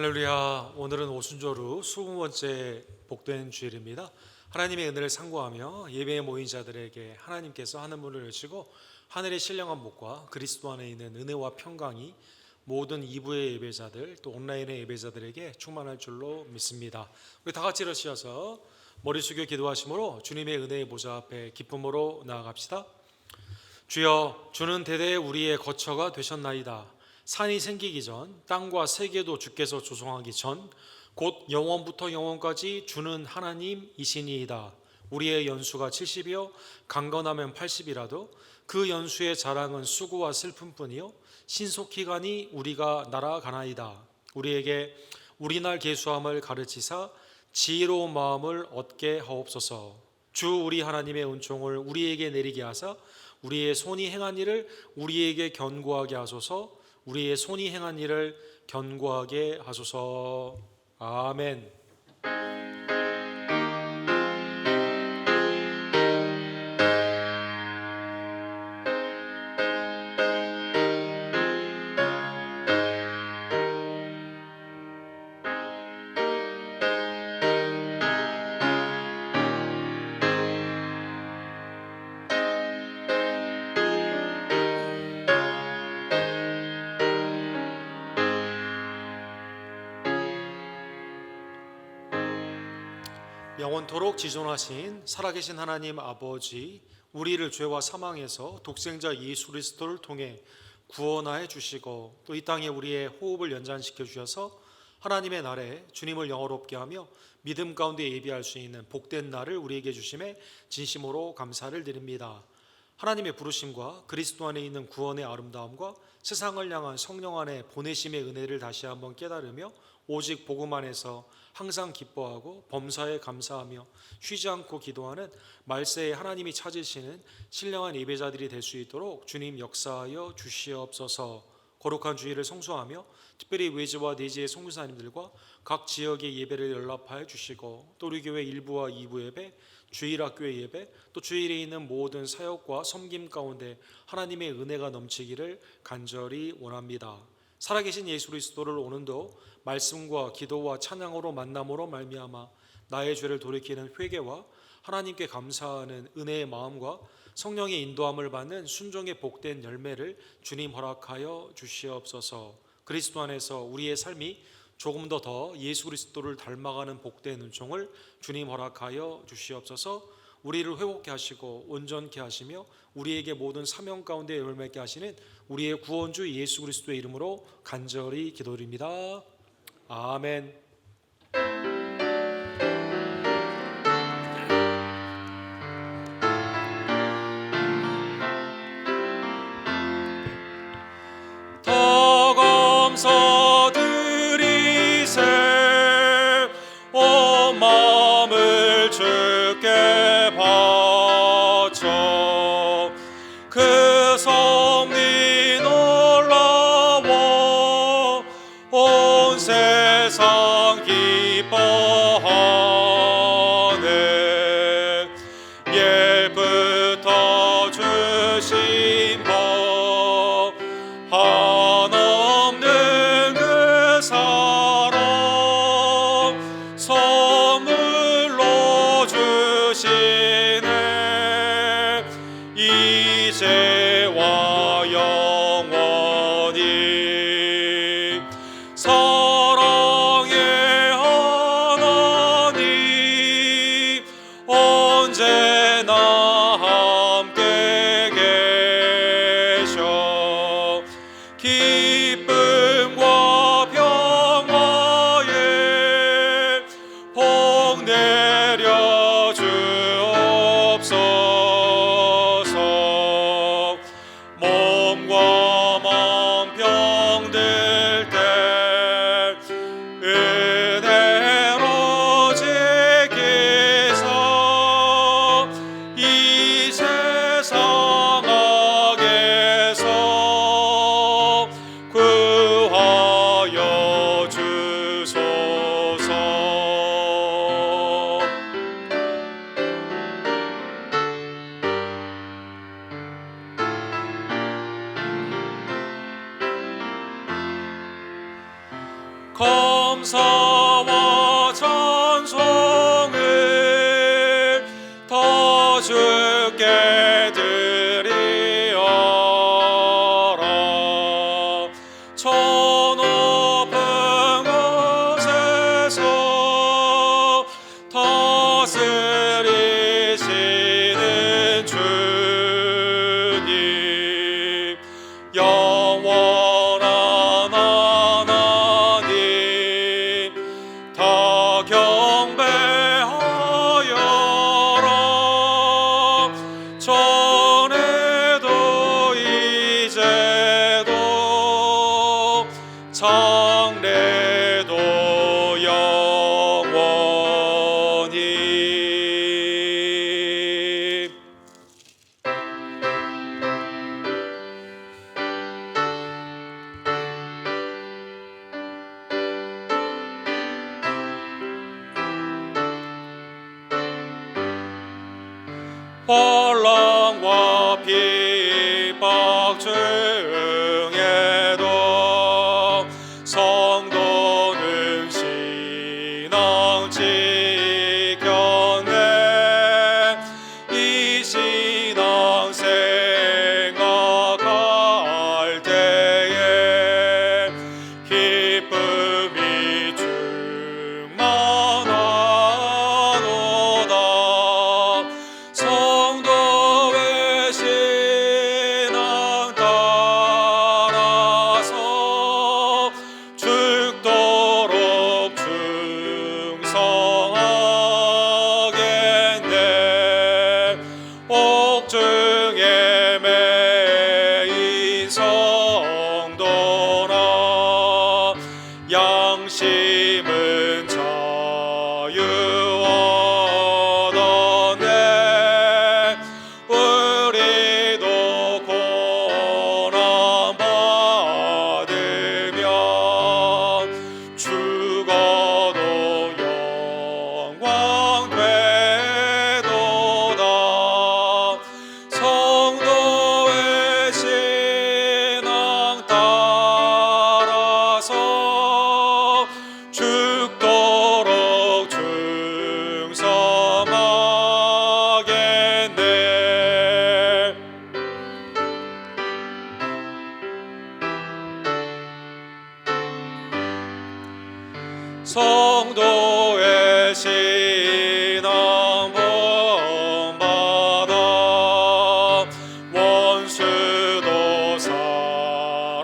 할렐루야. 오늘은 오순절후 20번째 복된 주일입니다. 하나님의 은혜를 상고하며 예배에 모인 자들에게 하나님께서 하늘문을 여시고 하늘의 신령한 복과 그리스도 안에 있는 은혜와 평강이 모든 2부의 예배자들 또 온라인의 예배자들에게 충만할 줄로 믿습니다. 우리 다 같이 일어서셔서 머리 숙여 기도하심으로 주님의 은혜의 보좌 앞에 기쁨으로 나아갑시다. 주여, 주는 대대 우리의 거처가 되셨나이다. 산이 생기기 전, 땅과 세계도 주께서 조성하기 전, 곧 영원부터 영원까지 주는 하나님이시니이다. 우리의 연수가 70이요 강건하면 80이라도 그 연수의 자랑은 수고와 슬픔뿐이요 신속히 가니 우리가 날아가나이다. 우리에게 우리날 계수함을 가르치사 지혜로운 마음을 얻게 하옵소서. 주 우리 하나님의 은총을 우리에게 내리게 하사 우리의 손이 행한 일을 우리에게 견고하게 하소서. 우리의 손이 행한 일을 견고하게 하소서. 아멘. 영원토록 지존하신 살아계신 하나님 아버지, 우리를 죄와 사망에서 독생자 예수 그리스도를 통해 구원하여 주시고 또 이 땅에 우리의 호흡을 연장시켜 주셔서 하나님의 날에 주님을 영화롭게 하며 믿음 가운데 예비할 수 있는 복된 날을 우리에게 주심에 진심으로 감사를 드립니다. 하나님의 부르심과 그리스도 안에 있는 구원의 아름다움과 세상을 향한 성령 안에 보내심의 은혜를 다시 한번 깨달으며 오직 복음 안에서 항상 기뻐하고 범사에 감사하며 쉬지 않고 기도하는 말세에 하나님이 찾으시는 신령한 예배자들이 될 수 있도록 주님 역사하여 주시옵소서. 거룩한 주일을 성수하며 특별히 외지와 내지의 선교사님들과 각 지역의 예배를 연락하여 주시고 또 우리 교회 1부와 2부 예배, 주일학교의 예배, 또 주일에 있는 모든 사역과 섬김 가운데 하나님의 은혜가 넘치기를 간절히 원합니다. 살아계신 예수 그리스도를 오늘도 말씀과 기도와 찬양으로 만남으로 말미암아 나의 죄를 돌이키는 회개와 하나님께 감사하는 은혜의 마음과 성령의 인도함을 받는 순종의 복된 열매를 주님 허락하여 주시옵소서. 그리스도 안에서 우리의 삶이 조금 더 예수 그리스도를 닮아가는 복된 은총을 주님 허락하여 주시옵소서. 우리를 회복케 하시고 온전케 하시며 우리에게 모든 사명 가운데 열매케 하시는 우리의 구원주 예수 그리스도의 이름으로 간절히 기도드립니다. 아멘. 더 감사드리세 온 마음을 주께 바쳐 그 섭리 놀라워 온 세상 기뻐하네. 예부터 주신 법 한없는 그 사랑 선물로 주시네. 이제와 영원히 사랑의 하나님 감사와 찬송을 다 주께 드리어라. 저 높은 곳에서 다스리시는 주님, 영원한 하나님, 다 경배하여라. 전에도 이제도 장래도 영원히. 환난과 핍박 중에도 성도는 신앙 지켰네. 이 신앙 생각할 때에 기쁨이 충만하도다. 성도의 신앙 따라서 죽도록 충성하겠네. 옥중에 매인 성도나 양심은 자유 얻었네. 우리도 고난 받으면 죽어도 영광 되도다. 성도의 신앙 따라서 죽도록 충성하겠네. 성도의 신앙 본받아 원수도 사랑하겠네.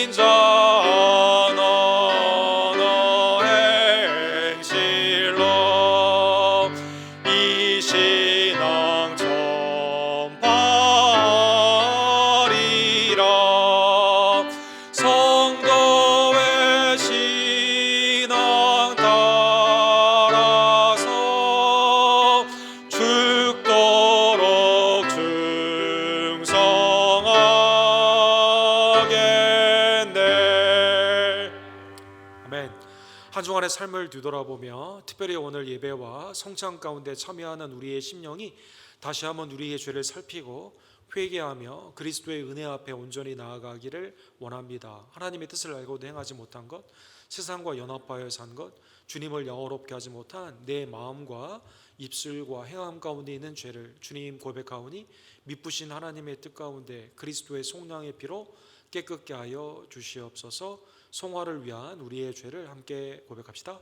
인자한 언어 행실로 이 신앙 전파하리라. 성도의 신앙 따라서 죽도록 충성하겠네. 아멘. 한 주간의 삶을 뒤돌아보며 특별히 오늘 예배와 성찬 가운데 참여하는 우리의 심령이 다시 한번 우리의 죄를 살피고 회개하며 그리스도의 은혜 앞에 온전히 나아가기를 원합니다. 하나님의 뜻을 알고도 행하지 못한 것, 세상과 연합하여 산 것, 주님을 영화롭게 하지 못한 내 마음과 입술과 행함 가운데 있는 죄를 주님 고백하오니 미쁘신 하나님의 뜻 가운데 그리스도의 속량의 피로 깨끗게 하여 주시옵소서. 송화를 위한 우리의 죄를 함께 고백합시다.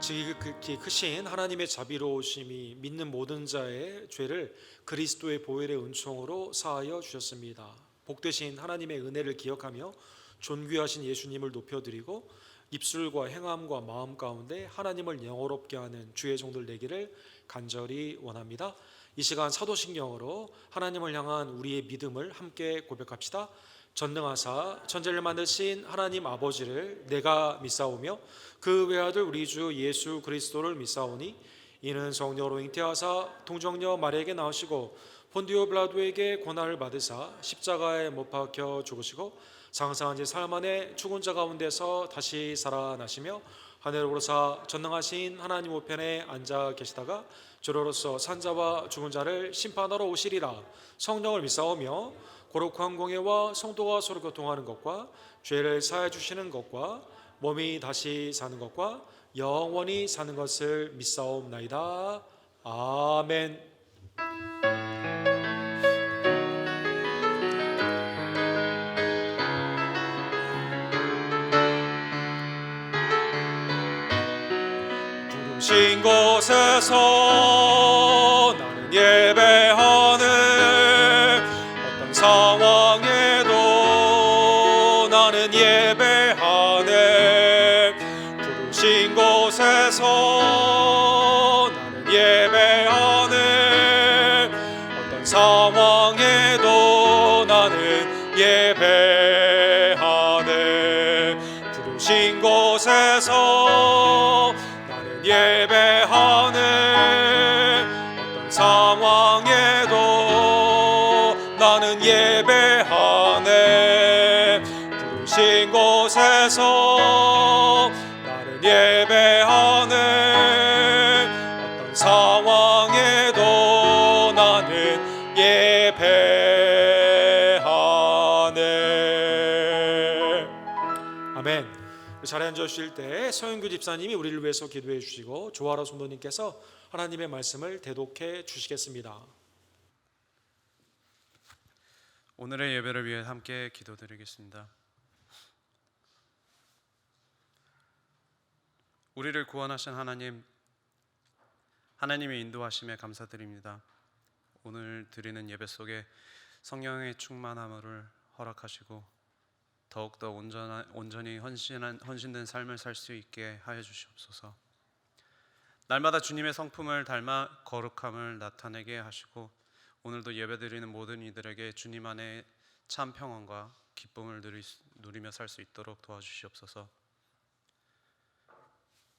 지극히 크신 하나님의 자비로우심이 믿는 모든 자의 죄를 그리스도의 보혈의 은총으로 사하여 주셨습니다. 복되신 하나님의 은혜를 기억하며 존귀하신 예수님을 높여드리고 입술과 행함과 마음 가운데 하나님을 영화롭게 하는 주의 종들 되기를 간절히 원합니다. 이 시간 사도신경으로 하나님을 향한 우리의 믿음을 함께 고백합시다. 전능하사 천지를 만드신 하나님 아버지를 내가 믿사오며 그 외아들 우리 주 예수 그리스도를 믿사오니 이는 성령으로 잉태하사 동정녀 마리아에게 나오시고 본디오 빌라도에게 고난을 받으사 십자가에 못 박혀 죽으시고 장사한 지 사흘 만에 죽은 자 가운데서 다시 살아나시며 하늘로 오르사 전능하신 하나님 우편에 앉아 계시다가 주로로서 산자와 죽은 자를 심판하러 오시리라. 성령을 믿사오며 거룩한 공예와 성도가 서로 교통하는 것과 죄를 사해 주시는 것과 몸이 다시 사는 것과 영원히 사는 것을 믿사옵나이다. 아멘. 부르신 곳에서 나는 예배하네. 어떤 상황에도 나는 예배하네. 부르신 곳에서 나는 예배하네. 어떤 상황에도 나는 예배하네. 부르신 곳에서 예배하네. 어떤 상황에도 나는 예배하네. 부르신 곳에서 나는 예배하네. 어떤 상황에도 나는 예배하네. 아멘. 자리에 앉으실 때 서영규 집사님이 우리를 위해서 기도해 주시고 조아라 성도님께서 하나님의 말씀을 대독해 주시겠습니다. 오늘의 예배를 위해 함께 기도드리겠습니다. 우리를 구원하신 하나님, 하나님의 인도하심에 감사드립니다. 오늘 드리는 예배 속에 성령의 충만함을 허락하시고 더욱더 온전히 헌신된 삶을 살 수 있게 하여 주시옵소서. 날마다 주님의 성품을 닮아 거룩함을 나타내게 하시고 오늘도 예배드리는 모든 이들에게 주님 안에 참 평안과 기쁨을 누리며 살 수 있도록 도와주시옵소서.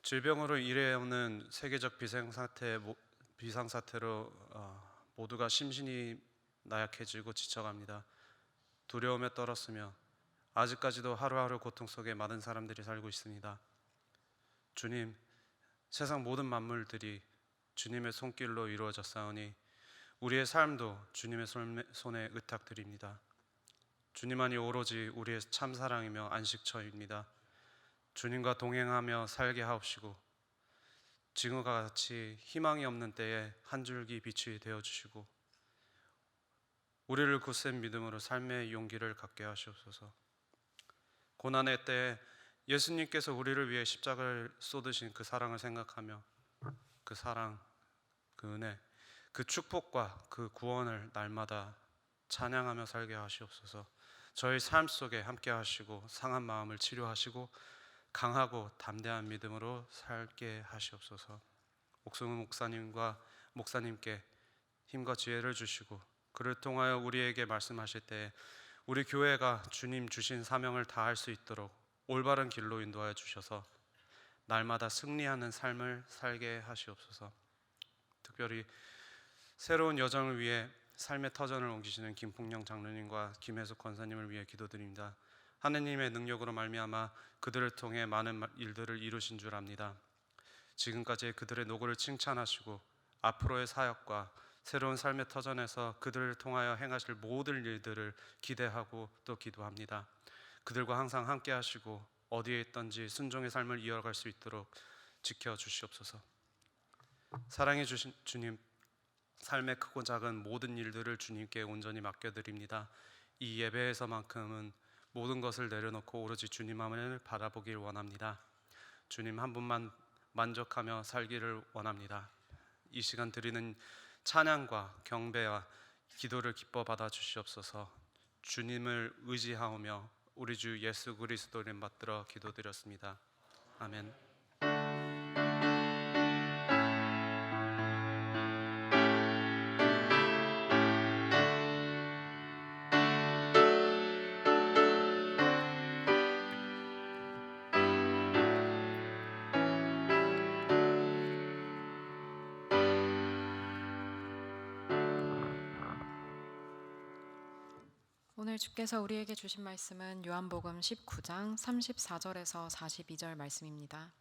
질병으로 일해오는 세계적 비상사태로 모두가 심신이 나약해지고 지쳐갑니다. 두려움에 떨었으며 아직까지도 하루하루 고통 속에 많은 사람들이 살고 있습니다. 주님, 세상 모든 만물들이 주님의 손길로 이루어졌사오니 우리의 삶도 주님의 손에 의탁드립니다. 주님만이 오로지 우리의 참사랑이며 안식처입니다. 주님과 동행하며 살게 하옵시고 지금과 같이 희망이 없는 때에 한 줄기 빛이 되어주시고 우리를 굳센 믿음으로 삶의 용기를 갖게 하시옵소서. 고난의 때에 예수님께서 우리를 위해 십자가를 쏟으신 그 사랑을 생각하며 그 사랑, 그 은혜, 그 축복과 그 구원을 날마다 찬양하며 살게 하시옵소서. 저희 삶 속에 함께 하시고 상한 마음을 치료하시고 강하고 담대한 믿음으로 살게 하시옵소서. 옥승우 목사님께 힘과 지혜를 주시고 그를 통하여 우리에게 말씀하실 때 우리 교회가 주님 주신 사명을 다할 수 있도록 올바른 길로 인도하여 주셔서 날마다 승리하는 삶을 살게 하시옵소서. 특별히 새로운 여정을 위해 삶의 터전을 옮기시는 김풍영 장로님과 김혜숙 권사님을 위해 기도드립니다. 하느님의 능력으로 말미암아 그들을 통해 많은 일들을 이루신 줄 압니다. 지금까지 그들의 노고를 칭찬하시고 앞으로의 사역과 새로운 삶의 터전에서 그들을 통하여 행하실 모든 일들을 기대하고 또 기도합니다. 그들과 항상 함께 하시고 어디에 있든지 순종의 삶을 이어갈 수 있도록 지켜주시옵소서. 사랑해 주신 주님, 삶의 크고 작은 모든 일들을 주님께 온전히 맡겨드립니다. 이 예배에서만큼은 모든 것을 내려놓고 오로지 주님만을 바라보길 원합니다. 주님 한 분만 만족하며 살기를 원합니다. 이 시간 드리는 찬양과 경배와 기도를 기뻐 받아 주시옵소서. 주님을 의지하오며 우리 주 예수 그리스도를 받들어 기도드렸습니다. 아멘. 오늘 주께서 우리에게 주신 말씀은 요한복음 19장 34절에서 42절 말씀입니다.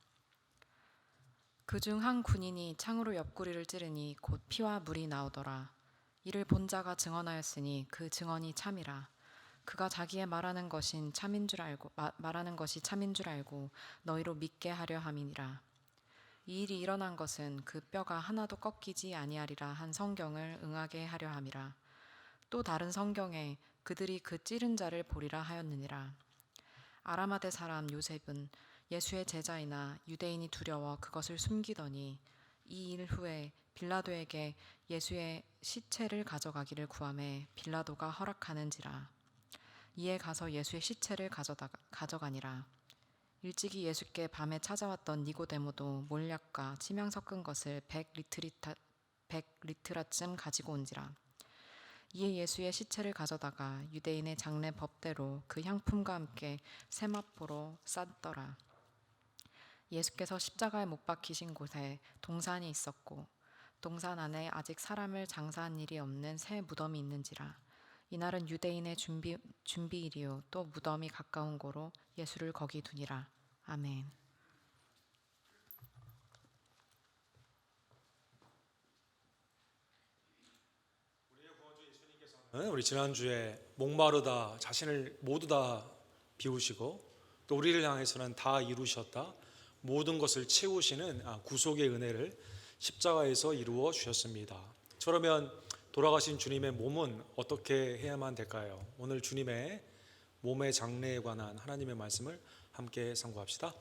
그중 한 군인이 창으로 옆구리를 찌르니 곧 피와 물이 나오더라. 이를 본 자가 증언하였으니 그 증언이 참이라. 그가 자기의 말하는 것이 참인 줄 알고 너희로 믿게 하려 함이니라. 이 일이 일어난 것은 그 뼈가 하나도 꺾이지 아니하리라 한 성경을 응하게 하려 함이라. 또 다른 성경에 그들이 그 찌른 자를 보리라 하였느니라. 아라마대 사람 요셉은 예수의 제자이나 유대인이 두려워 그것을 숨기더니 이 일 후에 빌라도에게 예수의 시체를 가져가기를 구하매 빌라도가 허락하는지라. 이에 가서 예수의 시체를 가져가니라. 일찍이 예수께 밤에 찾아왔던 니고데모도 몰약과 치명 섞은 것을 100리트라쯤 가지고 온지라. 이에 예수의 시체를 가져다가 유대인의 장례 법대로 그 향품과 함께 세마포로 쌌더라. 예수께서 십자가에 못 박히신 곳에 동산이 있었고 동산 안에 아직 사람을 장사한 일이 없는 새 무덤이 있는지라. 이날은 유대인의 준비일이요 또 무덤이 가까운 고로 예수를 거기 두니라. 아멘. 우리 지난주에 목마르다 자신을 모두 다 비우시고 또 우리를 향해서는 다 이루셨다 모든 것을 채우시는 구속의 은혜를 십자가에서 이루어 주셨습니다. 그러면 돌아가신 주님의 몸은 어떻게 해야만 될까요? 오늘 주님의 몸의 장례에 관한 하나님의 말씀을 함께 상고합시다.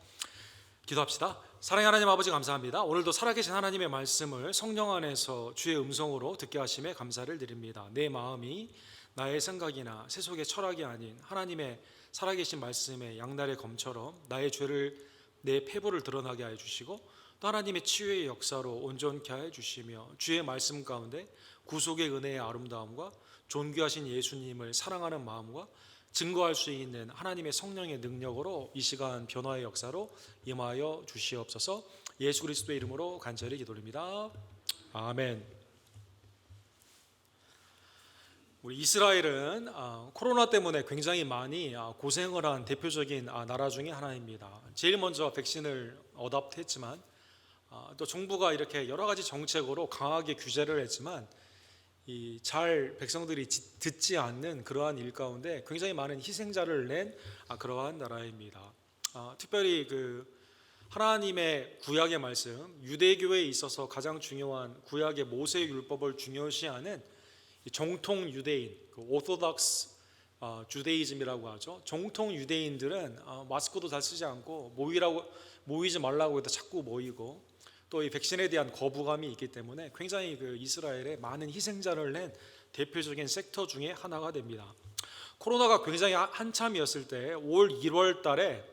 기도합시다. 사랑의 하나님 아버지 감사합니다. 오늘도 살아계신 하나님의 말씀을 성령 안에서 주의 음성으로 듣게 하심에 감사를 드립니다. 내 마음이 나의 생각이나 세속의 철학이 아닌 하나님의 살아계신 말씀의 양날의 검처럼 나의 죄를 내 패부를 드러나게 하여 주시고 또 하나님의 치유의 역사로 온전케 하여 주시며 주의 말씀 가운데 구속의 은혜의 아름다움과 존귀하신 예수님을 사랑하는 마음과 증거할 수 있는 하나님의 성령의 능력으로 이 시간 변화의 역사로 임하여 주시옵소서. 예수 그리스도의 이름으로 간절히 기도드립니다. 아멘. 우리 이스라엘은 코로나 때문에 굉장히 많이 고생을 한 대표적인 나라 중에 하나입니다. 제일 먼저 백신을 어답트했지만 또 정부가 이렇게 여러 가지 정책으로 강하게 규제를 했지만 잘 백성들이 듣지 않는 그러한 일 가운데 굉장히 많은 희생자를 낸 그러한 나라입니다. 특별히 그 하나님의 구약의 말씀, 유대교에 있어서 가장 중요한 구약의 모세 율법을 중요시하는 정통 유대인, 오토덕스 주데이즘이라고 하죠. 정통 유대인들은 마스크도 잘 쓰지 않고 모이지 말라고 해도 자꾸 모이고 또 이 백신에 대한 거부감이 있기 때문에 굉장히 그 이스라엘에 많은 희생자를 낸 대표적인 섹터 중에 하나가 됩니다. 코로나가 굉장히 한참이었을 때 5월 1월 달에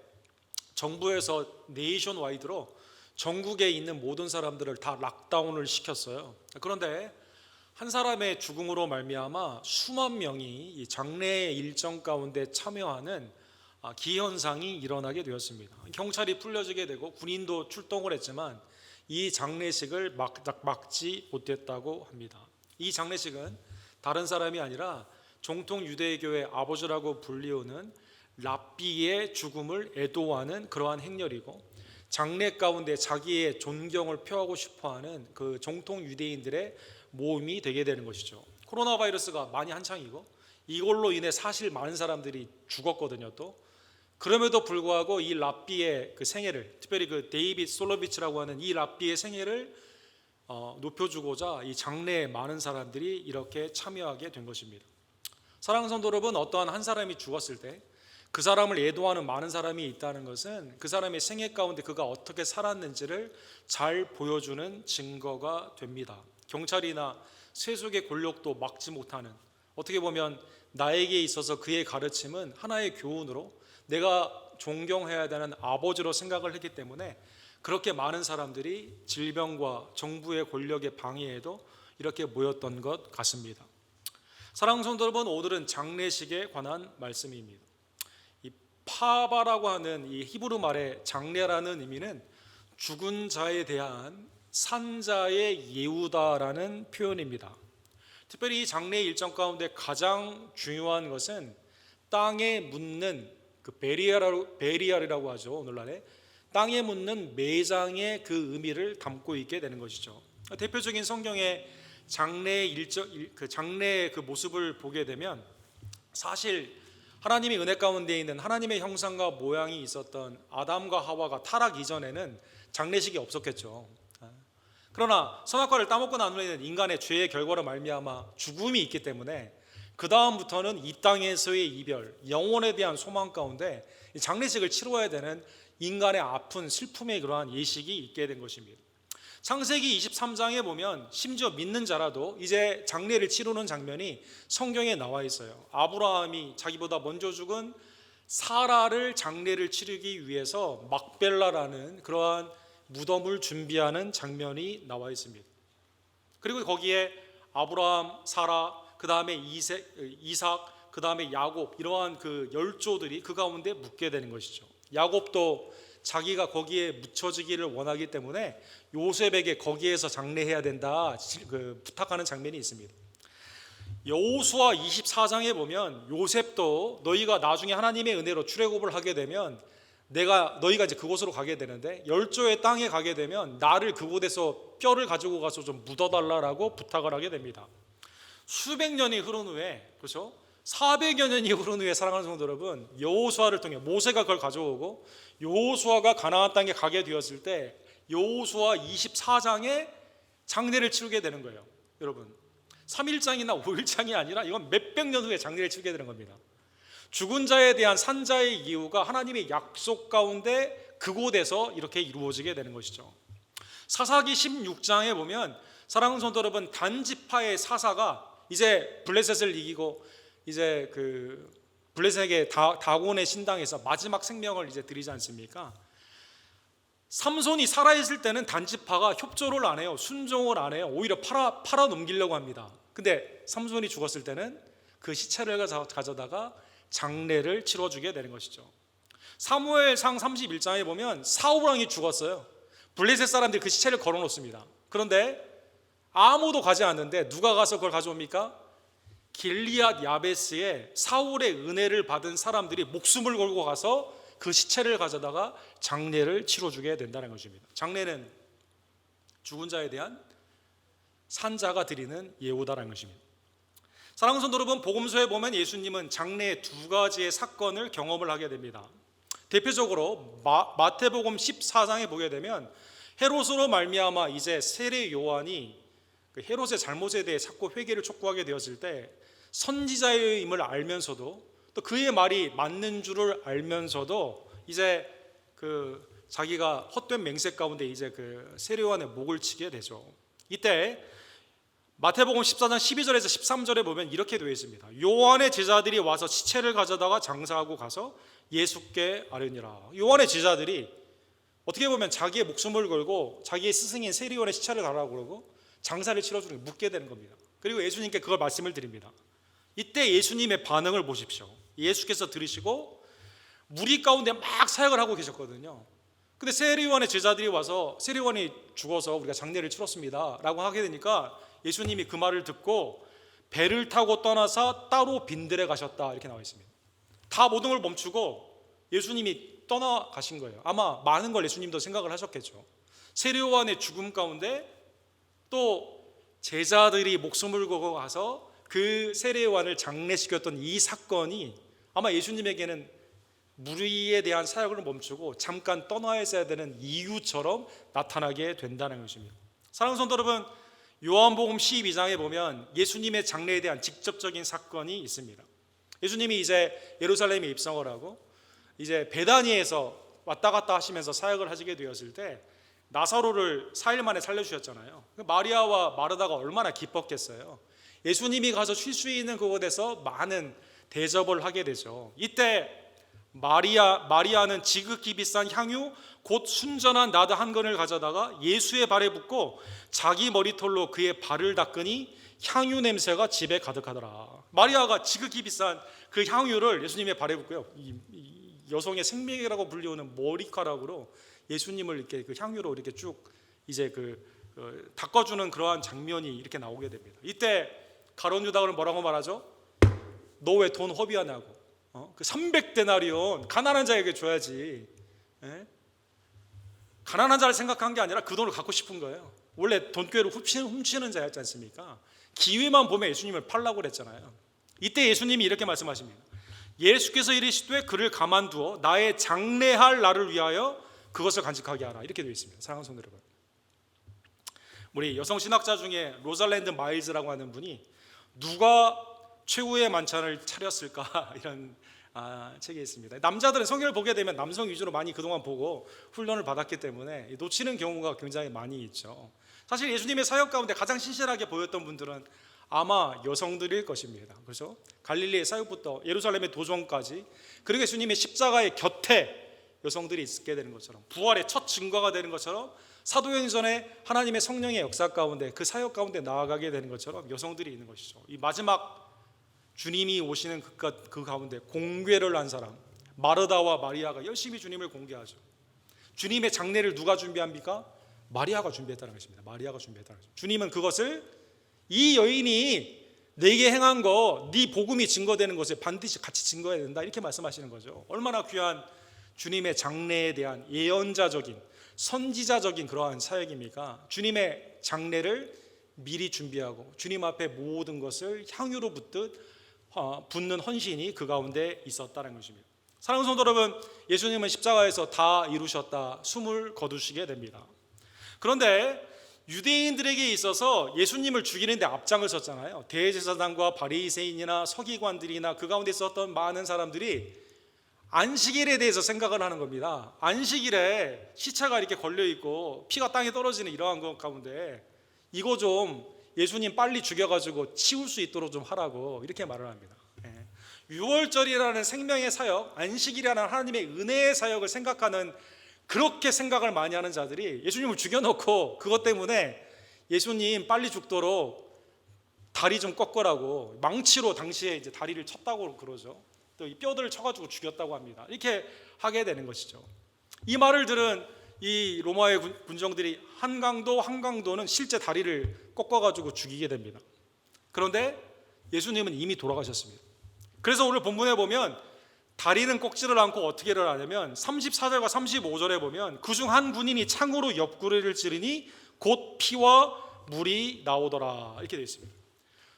정부에서 네이션 와이드로 전국에 있는 모든 사람들을 다 락다운을 시켰어요. 그런데 한 사람의 죽음으로 말미암아 수만 명이 이 장례 일정 가운데 참여하는 기현상이 일어나게 되었습니다. 경찰이 풀려지게 되고 군인도 출동을 했지만 이 장례식을 막지 못했다고 합니다. 이 장례식은 다른 사람이 아니라 정통 유대교의 아버지라고 불리우는 랍비의 죽음을 애도하는 그러한 행렬이고 장례 가운데 자기의 존경을 표하고 싶어하는 그 정통 유대인들의 모임이 되게 되는 것이죠. 코로나 바이러스가 많이 한창이고 이걸로 인해 사실 많은 사람들이 죽었거든요. 또 그럼에도 불구하고 이 랍비의 그 생애를, 특별히 그 데이빗 솔로비치라고 하는 이 랍비의 생애를 높여주고자 이 장례에 많은 사람들이 이렇게 참여하게 된 것입니다. 사랑하는 성도 여러분, 어떠한 한 사람이 죽었을 때 그 사람을 애도하는 많은 사람이 있다는 것은 그 사람의 생애 가운데 그가 어떻게 살았는지를 잘 보여주는 증거가 됩니다. 경찰이나 세속의 권력도 막지 못하는, 어떻게 보면 나에게 있어서 그의 가르침은 하나의 교훈으로 내가 존경해야 되는 아버지로 생각을 했기 때문에 그렇게 많은 사람들이 질병과 정부의 권력의 방해에도 이렇게 모였던 것 같습니다. 사랑하는 성도 여러분, 오늘은 장례식에 관한 말씀입니다. 이 파바라고 하는 이 히브리 말의 장례라는 의미는 죽은 자에 대한 산자의 예우다라는 표현입니다. 특별히 이 장례 일정 가운데 가장 중요한 것은 땅에 묻는 그 베리알이라고 하죠. 오늘날에 땅에 묻는 매장의 그 의미를 담고 있게 되는 것이죠. 대표적인 성경의 장래의 장래의 그 모습을 보게 되면 사실 하나님의 은혜 가운데 있는 하나님의 형상과 모양이 있었던 아담과 하와가 타락 이전에는 장례식이 없었겠죠. 그러나 선악과를 따먹고 난 후에는 인간의 죄의 결과로 말미암아 죽음이 있기 때문에 그 다음부터는 이 땅에서의 이별, 영혼에 대한 소망 가운데 장례식을 치러야 되는 인간의 아픈 슬픔의 그러한 예식이 있게 된 것입니다. 창세기 23장에 보면 심지어 믿는 자라도 이제 장례를 치르는 장면이 성경에 나와 있어요. 아브라함이 자기보다 먼저 죽은 사라를 장례를 치르기 위해서 막벨라라는 그러한 무덤을 준비하는 장면이 나와 있습니다. 그리고 거기에 아브라함, 사라, 그 다음에 이삭, 그 다음에 야곱, 이러한 그 열조들이 그 가운데 묻게 되는 것이죠. 야곱도 자기가 거기에 묻혀지기를 원하기 때문에 요셉에게 거기에서 장례해야 된다 부탁하는 장면이 있습니다. 여호수아 24장에 보면 요셉도 너희가 나중에 하나님의 은혜로 출애굽을 하게 되면 너희가 이제 그곳으로 가게 되는데 열조의 땅에 가게 되면 나를 그곳에서 뼈를 가지고 가서 좀 묻어달라고 부탁을 하게 됩니다. 수백 년이 흐른 후에, 그렇죠? 400여 년이 흐른 후에 사랑하는 성도 여러분, 여호수아를 통해 모세가 그걸 가져오고 여호수아가 가나안 땅에 가게 되었을 때 여호수아 24장에 장례를 치르게 되는 거예요. 여러분, 3일장이나 5일장이 아니라 이건 몇백 년 후에 장례를 치르게 되는 겁니다. 죽은 자에 대한 산자의 이유가 하나님의 약속 가운데 그곳에서 이렇게 이루어지게 되는 것이죠. 사사기 16장에 보면 사랑하는 성도 여러분, 단지파의 사사가 이제 블레셋을 이기고 이제 그 블레셋에게 다곤의 신당에서 마지막 생명을 이제 드리지 않습니까? 삼손이 살아있을 때는 단지파가 협조를 안 해요. 순종을 안 해요. 오히려 팔아 넘기려고 합니다. 근데 삼손이 죽었을 때는 그 시체를 가져다가 장례를 치러주게 되는 것이죠. 사무엘상 31장에 보면 사울 왕이 죽었어요. 블레셋 사람들이 그 시체를 걸어놓습니다. 그런데 아무도 가지 않는데 누가 가서 그걸 가져옵니까? 길리앗 야베스에 사울의 은혜를 받은 사람들이 목숨을 걸고 가서 그 시체를 가져다가 장례를 치러주게 된다는 것입니다. 장례는 죽은 자에 대한 산자가 드리는 예우다라는 것입니다. 사랑하는 성도 여러분, 복음서에 보면 예수님은 장래의 두 가지의 사건을 경험을 하게 됩니다. 대표적으로 마태복음 14장에 보게 되면 헤롯으로 말미암아 이제 세례 요한이 그 헤롯의 잘못에 대해 자꾸 회개를 촉구하게 되었을 때 선지자의 임을 알면서도 또 그의 말이 맞는 줄을 알면서도 이제 그 자기가 헛된 맹세 가운데 이제 그 세례 요한의 목을 치게 되죠. 이때 마태복음 14장 12절에서 13절에 보면 이렇게 되어 있습니다. 요한의 제자들이 와서 시체를 가져다가 장사하고 가서 예수께 아뢰니라. 요한의 제자들이 어떻게 보면 자기의 목숨을 걸고 자기의 스승인 세례 요한의 시체를 달라고 그러고 장사를 치러주는 게 묻게 되는 겁니다. 그리고 예수님께 그걸 말씀을 드립니다. 이때 예수님의 반응을 보십시오. 예수께서 들으시고 무리 가운데 막 사역을 하고 계셨거든요. 근데 세례 요한의 제자들이 와서 세례 요한이 죽어서 우리가 장례를 치렀습니다 라고 하게 되니까 예수님이 그 말을 듣고 배를 타고 떠나서 따로 빈들에 가셨다 이렇게 나와 있습니다. 다 모든 걸 멈추고 예수님이 떠나가신 거예요. 아마 많은 걸 예수님도 생각을 하셨겠죠. 세례 요한의 죽음 가운데 또 제자들이 목숨을 걸고 가서 그 세례 요한을 장례시켰던 이 사건이 아마 예수님에게는 무리에 대한 사역을 멈추고 잠깐 떠나야 되는 이유처럼 나타나게 된다는 것입니다. 사랑하는 성도 여러분, 요한복음 12장에 보면 예수님의 장례에 대한 직접적인 사건이 있습니다. 예수님이 이제 예루살렘에 입성을 하고 이제 베다니에서 왔다 갔다 하시면서 사역을 하시게 되었을 때 나사로를 4일 만에 살려주셨잖아요. 마리아와 마르다가 얼마나 기뻤겠어요. 예수님이 가서 쉴 수 있는 그곳에서 많은 대접을 하게 되죠. 이때 마리아는 지극히 비싼 향유 곧 순전한 나드 한 근을 가져다가 예수의 발에 붓고 자기 머리털로 그의 발을 닦으니 향유 냄새가 집에 가득하더라. 마리아가 지극히 비싼 그 향유를 예수님의 발에 붓고요. 이 여성의 생명이라고 불리우는 머리카락으로 예수님을 이렇게 그 향유로 이렇게 쭉 이제 닦아주는 그러한 장면이 이렇게 나오게 됩니다. 이때 가룟 유다는 뭐라고 말하죠? 너 왜 돈 허비하냐고. 그 300데나리온 가난한 자에게 줘야지. 예? 가난한 자를 생각한 게 아니라 그 돈을 갖고 싶은 거예요. 원래 돈꾀를 훔치는 자였지 않습니까? 기회만 보면 예수님을 팔라고 그랬잖아요. 이때 예수님이 이렇게 말씀하십니다. 예수께서 이르시되 그를 가만두어 나의 장래할 날을 위하여 그것을 간직하게 하라. 이렇게 되어 있습니다. 사랑하는 성도 여러분, 우리 여성 신학자 중에 로잘랜드 마일즈라고 하는 분이 누가 최후의 만찬을 차렸을까 이런 책이 있습니다. 남자들은 성경을 보게 되면 남성 위주로 많이 그동안 보고 훈련을 받았기 때문에 놓치는 경우가 굉장히 많이 있죠. 사실 예수님의 사역 가운데 가장 신실하게 보였던 분들은 아마 여성들일 것입니다. 그렇죠? 갈릴리의 사역부터 예루살렘의 도전까지, 그리고 예수님의 십자가의 곁에 여성들이 있게 되는 것처럼, 부활의 첫 증거가 되는 것처럼, 사도행전에 하나님의 성령의 역사 가운데 그 사역 가운데 나아가게 되는 것처럼 여성들이 있는 것이죠. 이 마지막 주님이 오시는 그 가운데 공궤를 한 사람 마르다와 마리아가 열심히 주님을 공개하죠. 주님의 장례를 누가 준비합니까? 마리아가 준비했다는 것입니다. 마리아가 준비했다는 것입니다. 주님은 그것을 이 여인이 내게 행한 거, 네 복음이 증거되는 것을 반드시 같이 증거해야 된다, 이렇게 말씀하시는 거죠. 얼마나 귀한 주님의 장례에 대한 예언자적인 선지자적인 그러한 사역입니까? 주님의 장례를 미리 준비하고 주님 앞에 모든 것을 향유로 붓는 헌신이 그 가운데 있었다는 것입니다. 사랑하는 성도 여러분, 예수님은 십자가에서 다 이루셨다 숨을 거두시게 됩니다. 그런데 유대인들에게 있어서 예수님을 죽이는데 앞장을 섰잖아요. 대제사장과 바리새인이나 서기관들이나 그 가운데 있었던 많은 사람들이 안식일에 대해서 생각을 하는 겁니다. 안식일에 시체가 이렇게 걸려있고 피가 땅에 떨어지는 이러한 것 가운데 이거 좀 예수님 빨리 죽여가지고 치울 수 있도록 좀 하라고 이렇게 말을 합니다. 6월절이라는 생명의 사역, 안식일이라는 하나님의 은혜의 사역을 생각하는, 그렇게 생각을 많이 하는 자들이 예수님을 죽여놓고 그것 때문에 예수님 빨리 죽도록 다리 좀 꺾으라고 망치로 당시에 이제 다리를 쳤다고 그러죠. 또 이 뼈들을 쳐가지고 죽였다고 합니다. 이렇게 하게 되는 것이죠. 이 말을 들은 이 로마의 군정들이 한강도는 실제 다리를 꺾어가지고 죽이게 됩니다. 그런데 예수님은 이미 돌아가셨습니다. 그래서 오늘 본문에 보면 다리는 꺾지를 않고 어떻게를 하냐면 34절과 35절에 보면 그중 한 군인이 창으로 옆구리를 찌르니 곧 피와 물이 나오더라, 이렇게 되어 있습니다.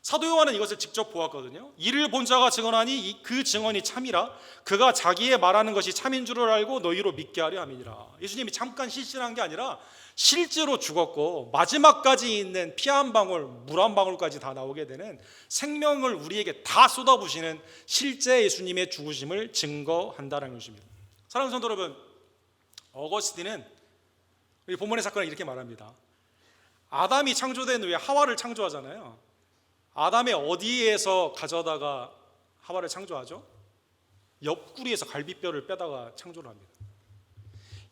사도 요한은 이것을 직접 보았거든요. 이를 본 자가 증언하니 그 증언이 참이라. 그가 자기의 말하는 것이 참인 줄을 알고 너희로 믿게 하려 함이니라. 예수님이 잠깐 실신한 게 아니라 실제로 죽었고 마지막까지 있는 피 한 방울, 물 한 방울까지 다 나오게 되는 생명을 우리에게 다 쏟아부시는 실제 예수님의 죽으심을 증거한다는 것입니다. 사랑하는 성도 여러분, 어거스틴은 이 본문의 사건을 이렇게 말합니다. 아담이 창조된 후에 하와를 창조하잖아요. 아담의 어디에서 가져다가 하와를 창조하죠? 옆구리에서 갈비뼈를 빼다가 창조를 합니다.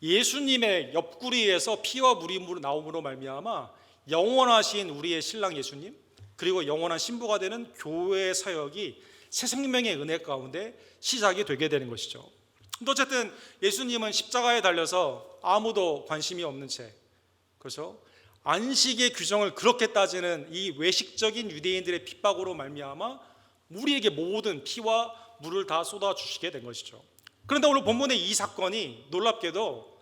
예수님의 옆구리에서 피와 물이 나옴으로 말미암아 영원하신 우리의 신랑 예수님, 그리고 영원한 신부가 되는 교회의 사역이 새 생명의 은혜 가운데 시작이 되게 되는 것이죠. 어쨌든 예수님은 십자가에 달려서 아무도 관심이 없는 채, 그렇죠? 안식의 규정을 그렇게 따지는 이 외식적인 유대인들의 핍박으로 말미암아 우리에게 모든 피와 물을 다 쏟아주시게 된 것이죠. 그런데 오늘 본문의 이 사건이 놀랍게도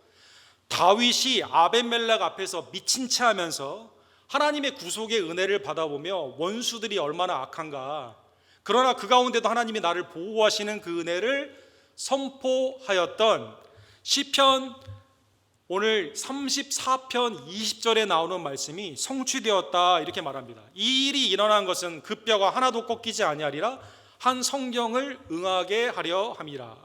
다윗이 아벤멜렉 앞에서 미친 채 하면서 하나님의 구속의 은혜를 받아보며 원수들이 얼마나 악한가, 그러나 그 가운데도 하나님이 나를 보호하시는 그 은혜를 선포하였던 시편 오늘 34편 20절에 나오는 말씀이 성취되었다, 이렇게 말합니다. 이 일이 일어난 것은 그 뼈가 하나도 꺾이지 아니하리라 한 성경을 응하게 하려 함이라.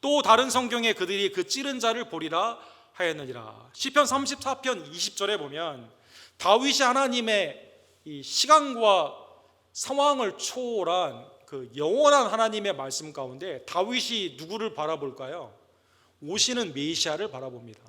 또 다른 성경에 그들이 그 찌른 자를 보리라 하였느니라. 시편 34편 20절에 보면 다윗이 하나님의 이 시간과 상황을 초월한 그 영원한 하나님의 말씀 가운데 다윗이 누구를 바라볼까요? 오시는 메시아를 바라봅니다.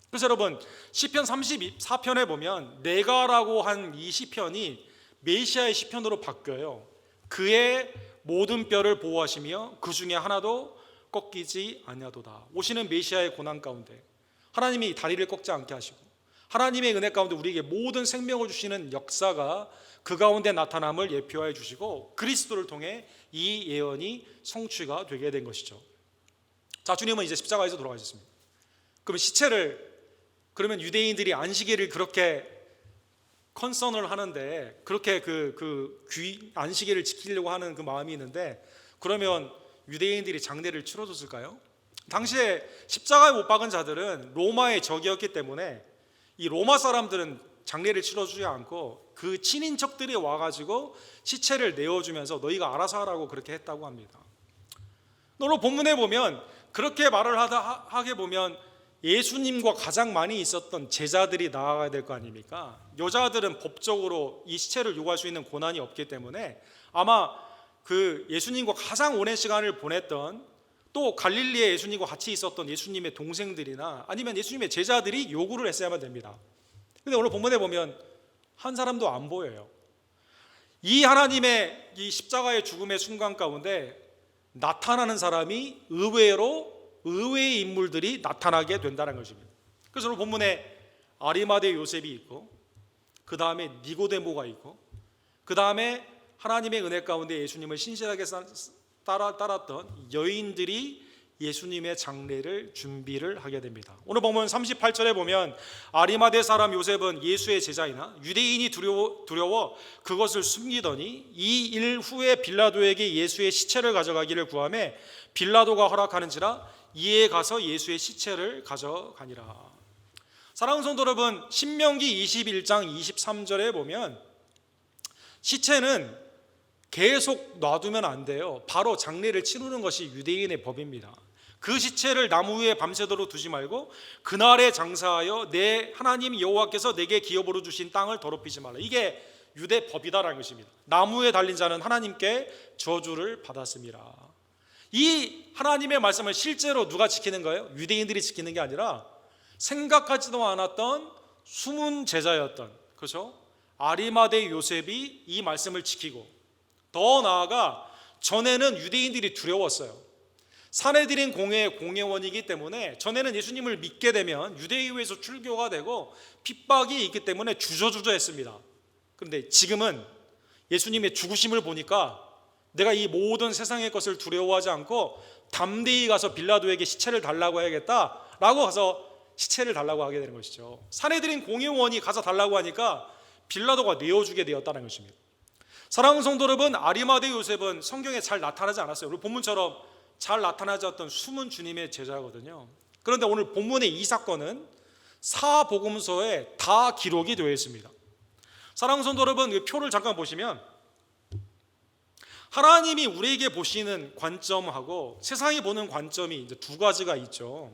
그래서 여러분, 시편 34편에 보면 내가라고 한 이 시편이 메시아의 시편으로 바뀌어요. 그의 모든 뼈를 보호하시며 그 중에 하나도 꺾이지 아니하도다. 오시는 메시아의 고난 가운데 하나님이 다리를 꺾지 않게 하시고 하나님의 은혜 가운데 우리에게 모든 생명을 주시는 역사가 그 가운데 나타남을 예표하여 주시고 그리스도를 통해 이 예언이 성취가 되게 된 것이죠. 자, 주님은 이제 십자가에서 돌아가셨습니다. 그러면 시체를, 그러면 유대인들이 안식일을 그렇게 컨선을 하는데, 그렇게 안식일을 지키려고 하는 그 마음이 있는데, 그러면 유대인들이 장례를 치러줬을까요? 당시에 십자가에 못 박은 자들은 로마의 적이었기 때문에 이 로마 사람들은 장례를 치러주지 않고 그 친인척들이 와가지고 시체를 내어주면서 너희가 알아서 하라고 그렇게 했다고 합니다. 오늘 본문에 보면 그렇게 말을 하게 보면 예수님과 가장 많이 있었던 제자들이 나아가야 될 거 아닙니까? 여자들은 법적으로 이 시체를 요구할 수 있는 권한이 없기 때문에 아마 그 예수님과 가장 오랜 시간을 보냈던, 또 갈릴리에 예수님과 같이 있었던 예수님의 동생들이나 아니면 예수님의 제자들이 요구를 했어야만 됩니다. 근데 오늘 본문에 보면 한 사람도 안 보여요. 이 하나님의 이 십자가의 죽음의 순간 가운데 나타나는 사람이 의외의 인물들이 나타나게 된다는 것입니다. 그래서 오늘 본문에 아리마대 요셉이 있고, 그 다음에 니고데모가 있고, 그 다음에 하나님의 은혜 가운데 예수님을 신실하게 따랐던 여인들이 예수님의 장례를 준비를 하게 됩니다. 오늘 보면 38절에 보면 아리마대 사람 요셉은 예수의 제자이나 유대인이 두려워 그것을 숨기더니 이 일 후에 빌라도에게 예수의 시체를 가져가기를 구하매 빌라도가 허락하는지라 이에 가서 예수의 시체를 가져가니라. 사랑하는 성도 여러분, 신명기 21장 23절에 보면 시체는 계속 놔두면 안 돼요. 바로 장례를 치르는 것이 유대인의 법입니다. 그 시체를 나무 위에 밤새도록 두지 말고 그날에 장사하여 내 하나님 여호와께서 내게 기업으로 주신 땅을 더럽히지 말라. 이게 유대 법이다라는 것입니다. 나무에 달린 자는 하나님께 저주를 받았습니다. 이 하나님의 말씀을 실제로 누가 지키는 거예요? 유대인들이 지키는 게 아니라 생각하지도 않았던 숨은 제자였던, 그렇죠? 아리마대 요셉이 이 말씀을 지키고, 더 나아가 전에는 유대인들이 두려웠어요. 사내들인 공회원이기 때문에 전에는 예수님을 믿게 되면 유대교에서 출교가 되고 핍박이 있기 때문에 주저주저했습니다. 그런데 지금은 예수님의 죽으심을 보니까 내가 이 모든 세상의 것을 두려워하지 않고 담대히 가서 빌라도에게 시체를 달라고 해야겠다라고 가서 시체를 달라고 하게 되는 것이죠. 사내들인 공회원이 가서 달라고 하니까 빌라도가 내어주게 되었다는 것입니다. 사랑하는 성도 여러분, 아리마대 요셉은 성경에 잘 나타나지 않았어요. 우리 본문처럼 잘 나타나지 않았던 숨은 주님의 제자거든요. 그런데 오늘 본문의 이 사건은 사복음서에 다 기록이 되어 있습니다. 사랑하는 성도 여러분, 이 표를 잠깐 보시면 하나님이 우리에게 보시는 관점하고 세상이 보는 관점이 이제 두 가지가 있죠.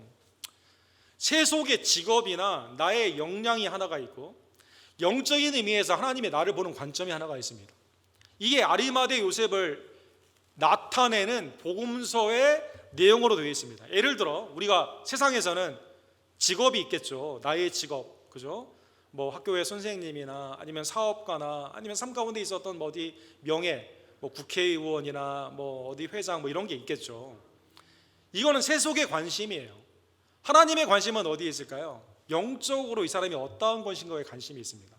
세속의 직업이나 나의 역량이 하나가 있고, 영적인 의미에서 하나님의 나를 보는 관점이 하나가 있습니다. 이게 아리마대 요셉을 나타내는 복음서의 내용으로 되어 있습니다. 예를 들어 우리가 세상에서는 직업이 있겠죠. 나의 직업, 그죠? 뭐 학교의 선생님이나 아니면 사업가나 아니면 삶 가운데 있었던 뭐 어디 명예, 뭐 국회의원이나 뭐 어디 회장 뭐 이런 게 있겠죠. 이거는 세속의 관심이에요. 하나님의 관심은 어디에 있을까요? 영적으로 이 사람이 어떠한 것인가에 관심이 있습니다.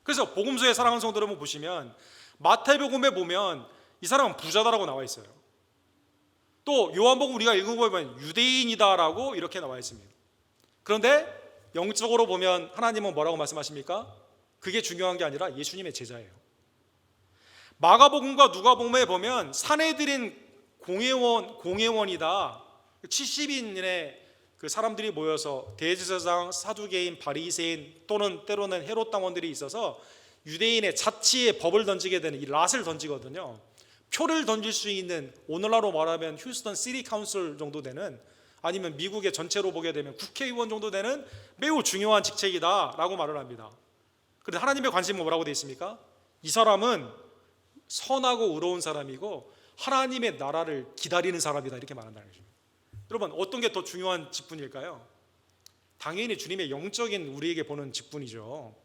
그래서 복음서의 사랑하는 성도 여러분 보시면 마태복음에 보면 이 사람은 부자다라고 나와 있어요. 또 요한복음 우리가 읽어보면 유대인이다라고 이렇게 나와 있습니다. 그런데 영적으로 보면 하나님은 뭐라고 말씀하십니까? 그게 중요한 게 아니라 예수님의 제자예요. 마가복음과 누가복음에 보면 사내들인 공회원이다. 70인의 그 사람들이 모여서 대제사장, 사두개인, 바리새인 또는 때로는 헤롯 당원들이 있어서 유대인의 자치의 법을 던지게 되는 이 랏을 던지거든요. 표를 던질 수 있는, 오늘날로 말하면 휴스턴 시티 카운슬 정도 되는, 아니면 미국의 전체로 보게 되면 국회의원 정도 되는 매우 중요한 직책이다라고 말을 합니다. 그런데 하나님의 관심은 뭐라고 되어 있습니까? 이 사람은 선하고 의로운 사람이고 하나님의 나라를 기다리는 사람이다, 이렇게 말한다는 것입니다. 여러분, 어떤 게 더 중요한 직분일까요? 당연히 주님의 영적인 우리에게 보는 직분이죠.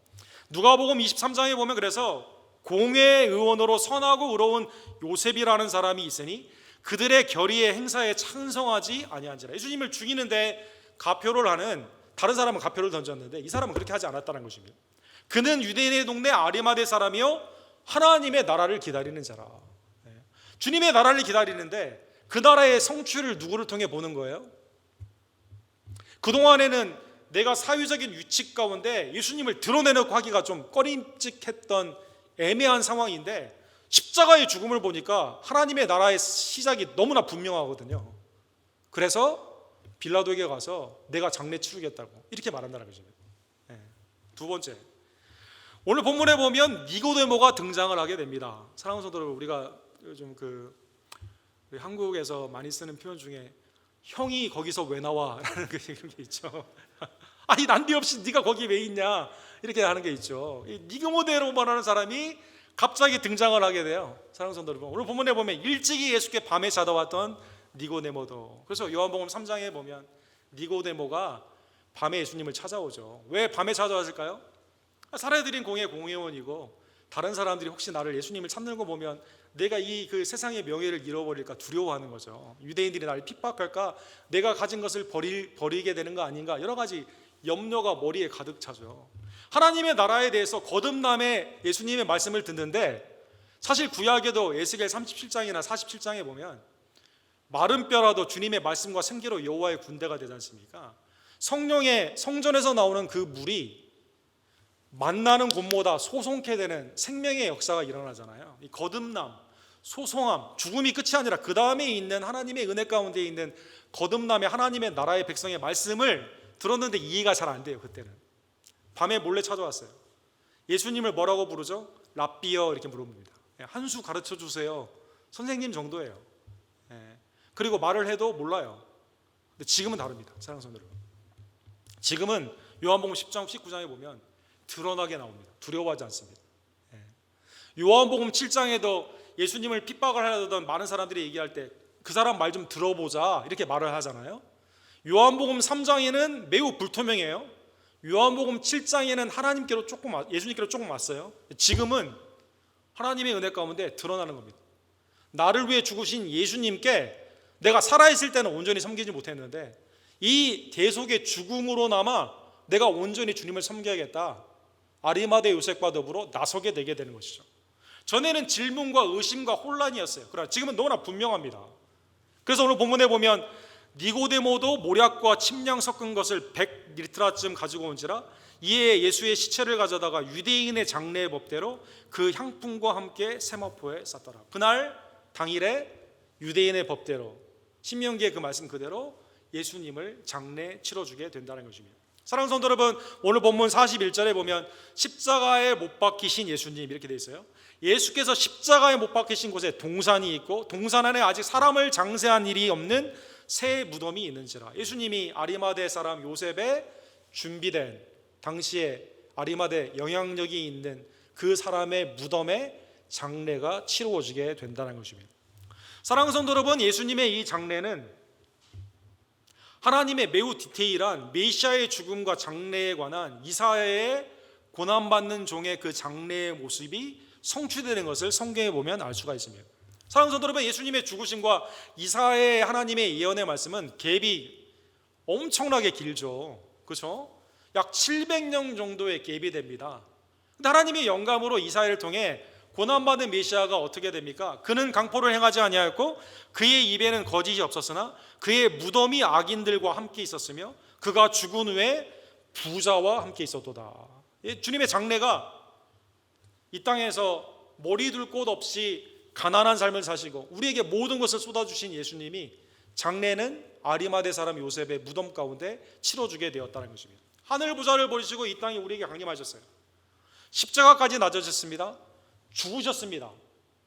누가복음 23장에 보면 그래서 공회의원으로 선하고 의로운 요셉이라는 사람이 있으니 그들의 결의의 행사에 찬성하지 아니한지라. 예수님을 죽이는데 가표를 하는 다른 사람은 가표를 던졌는데 이 사람은 그렇게 하지 않았다는 것입니다. 그는 유대인의 동네 아리마대 사람이요 하나님의 나라를 기다리는 자라. 주님의 나라를 기다리는데 그 나라의 성취를 누구를 통해 보는 거예요? 그동안에는 내가 사회적인 위치 가운데 예수님을 드러내놓고 하기가 좀 꺼림칙했던 애매한 상황인데 십자가의 죽음을 보니까 하나님의 나라의 시작이 너무나 분명하거든요. 그래서 빌라도에게 가서 내가 장례 치르겠다고 이렇게 말한다는 것입니다. 두 번째, 오늘 본문에 보면 니고데모가 등장을 하게 됩니다. 사랑하는 성도 여러분, 우리가 요즘 우리 한국에서 많이 쓰는 표현 중에 형이 거기서 왜 나와? 라는 그런 게 있죠. 아니 난데없이 네가 거기 왜 있냐 이렇게 하는 게 있죠. 니고데모라는 사람이 갑자기 등장을 하게 돼요. 사랑하는 성도 여러분, 오늘 본문에 보면 일찍이 예수께 밤에 찾아왔던 니고데모도, 그래서 요한복음 3장에 보면 니고데모가 밤에 예수님을 찾아오죠. 왜 밤에 찾아왔을까요? 살해드린 공의 공회원이고 다른 사람들이 혹시 나를 예수님을 찾는 거 보면 내가 그 세상의 명예를 잃어버릴까 두려워하는 거죠. 유대인들이 나를 핍박할까, 내가 가진 것을 버리게 되는 거 아닌가, 여러 가지 염려가 머리에 가득 차죠. 하나님의 나라에 대해서 거듭남의 예수님의 말씀을 듣는데, 사실 구약에도 에스겔 37장이나 47장에 보면 마른 뼈라도 주님의 말씀과 생기로 여호와의 군대가 되지 않습니까? 성령의 성전에서 나오는 그 물이 만나는 곳마다 소송케 되는 생명의 역사가 일어나잖아요. 이 거듭남, 소송함, 죽음이 끝이 아니라 그 다음에 있는 하나님의 은혜 가운데 있는 거듭남의 하나님의 나라의 백성의 말씀을 들었는데 이해가 잘 안 돼요. 그때는 밤에 몰래 찾아왔어요. 예수님을 뭐라고 부르죠? 랍비어 이렇게 물어봅니다. 한 수 가르쳐 주세요. 선생님 정도예요. 그리고 말을 해도 몰라요. 근데 지금은 다릅니다. 사랑하는 성도 여러분, 지금은 요한복음 10장 19장에 보면 드러나게 나옵니다. 두려워하지 않습니다. 요한복음 7장에도 예수님을 핍박을 하려던 많은 사람들이 얘기할 때 그 사람 말 좀 들어보자 이렇게 말을 하잖아요. 요한복음 3장에는 매우 불투명해요. 요한복음 7장에는 하나님께로 예수님께로 조금 왔어요. 지금은 하나님의 은혜 가운데 드러나는 겁니다. 나를 위해 죽으신 예수님께 내가 살아있을 때는 온전히 섬기지 못했는데 이 대속의 죽음으로나마 내가 온전히 주님을 섬겨야겠다, 아리마대 요셉과 더불어 나서게 되게 되는 것이죠. 전에는 질문과 의심과 혼란이었어요. 그러나 지금은 너무나 분명합니다. 그래서 오늘 본문에 보면 니고데모도 모략과 침량 섞은 것을 100리트라쯤 가지고 온지라 이에 예수의 시체를 가져다가 유대인의 장례의 법대로 그 향품과 함께 세마포에 쌌더라. 그날 당일에 유대인의 법대로 신명기의 그 말씀 그대로 예수님을 장례 치러주게 된다는 것입니다. 사랑하는 성도 여러분, 오늘 본문 41절에 보면 십자가에 못 박히신 예수님 이렇게 되어 있어요. 예수께서 십자가에 못 박히신 곳에 동산이 있고 동산 안에 아직 사람을 장세한 일이 없는 새 무덤이 있는지라. 예수님이 아리마대 사람 요셉의 준비된 당시에 아리마대 영향력이 있는 그 사람의 무덤에 장례가 치루어지게 된다는 것입니다. 사랑하는 성도 여러분, 예수님의 이 장례는 하나님의 매우 디테일한 메시아의 죽음과 장례에 관한 이사야의 고난받는 종의 그 장례의 모습이 성취되는 것을 성경에 보면 알 수가 있습니다. 사랑하는 성도 여러분, 예수님의 죽으심과 이사야의 하나님의 예언의 말씀은 갭이 엄청나게 길죠. 그렇죠? 약 700년 정도의 갭이 됩니다. 근데 하나님의 영감으로 이사야를 통해 고난받은 메시아가 어떻게 됩니까? 그는 강포를 행하지 아니하였고 그의 입에는 거짓이 없었으나 그의 무덤이 악인들과 함께 있었으며 그가 죽은 후에 부자와 함께 있었도다. 주님의 장례가 이 땅에서 머리 둘 곳 없이 가난한 삶을 사시고 우리에게 모든 것을 쏟아주신 예수님이 장례는 아리마대 사람 요셉의 무덤 가운데 치러주게 되었다는 것입니다. 하늘 부자를 버리시고 이 땅에 우리에게 강림하셨어요. 십자가까지 낮아졌습니다. 죽으셨습니다.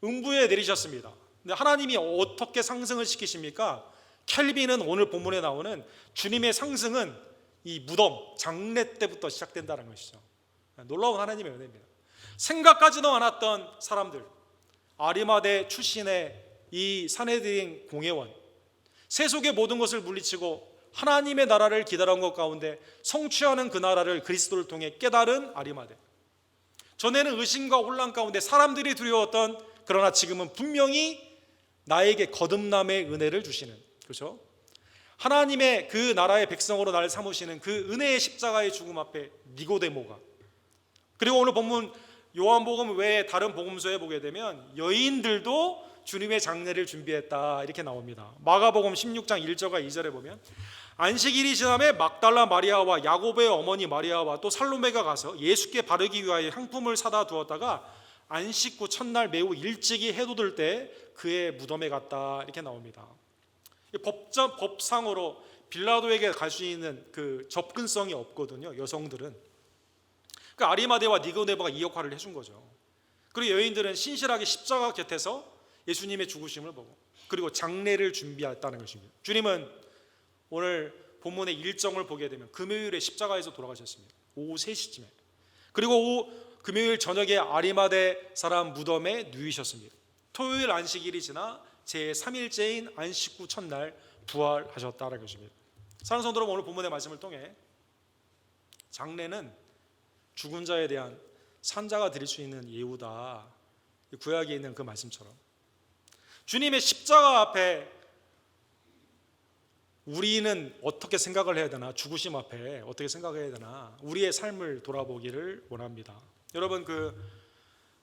음부에 내리셨습니다. 근데 하나님이 어떻게 상승을 시키십니까? 켈빈은 오늘 본문에 나오는 주님의 상승은 이 무덤 장례 때부터 시작된다는 것이죠. 놀라운 하나님의 은혜입니다. 생각하지도 않았던 사람들, 아리마대 출신의 이 산헤드린 공회원, 세속의 모든 것을 물리치고 하나님의 나라를 기다려온 것 가운데 성취하는 그 나라를 그리스도를 통해 깨달은 아리마대. 전에는 의심과 혼란 가운데 사람들이 두려웠던, 그러나 지금은 분명히 나에게 거듭남의 은혜를 주시는, 그렇죠? 하나님의 그 나라의 백성으로 나를 삼으시는 그 은혜의 십자가의 죽음 앞에 니고데모가, 그리고 오늘 본문 요한복음 외에 다른 복음서에 보게 되면 여인들도 주님의 장례를 준비했다 이렇게 나옵니다. 마가복음 16장 1절과 2절에 보면 안식일이 지남에 막달라 마리아와 야고보의 어머니 마리아와 또 살로메가 가서 예수께 바르기 위하여 향품을 사다 두었다가 안식 후 첫날 매우 일찍이 해돋을 때 그의 무덤에 갔다 이렇게 나옵니다. 법상으로 빌라도에게 갈 수 있는 그 접근성이 없거든요. 여성들은. 그 아리마대와 니고데모가 이 역할을 해준 거죠. 그리고 여인들은 신실하게 십자가 곁에서 예수님의 죽으심을 보고 그리고 장례를 준비했다는 것입니다. 주님은 오늘 본문의 일정을 보게 되면 금요일에 십자가에서 돌아가셨습니다. 오후 3시쯤에. 그리고 금요일 저녁에 아리마대 사람 무덤에 누이셨습니다. 토요일 안식일이 지나 제3일째인 안식 후 첫날 부활하셨다는 것입니다. 사랑하는 성도 여러분, 오늘 본문의 말씀을 통해 장례는 죽은 자에 대한 산자가 드릴 수 있는 예우다. 구약에 있는 그 말씀처럼 주님의 십자가 앞에 우리는 어떻게 생각을 해야 되나, 죽으심 앞에 어떻게 생각해야 되나, 우리의 삶을 돌아보기를 원합니다. 여러분, 그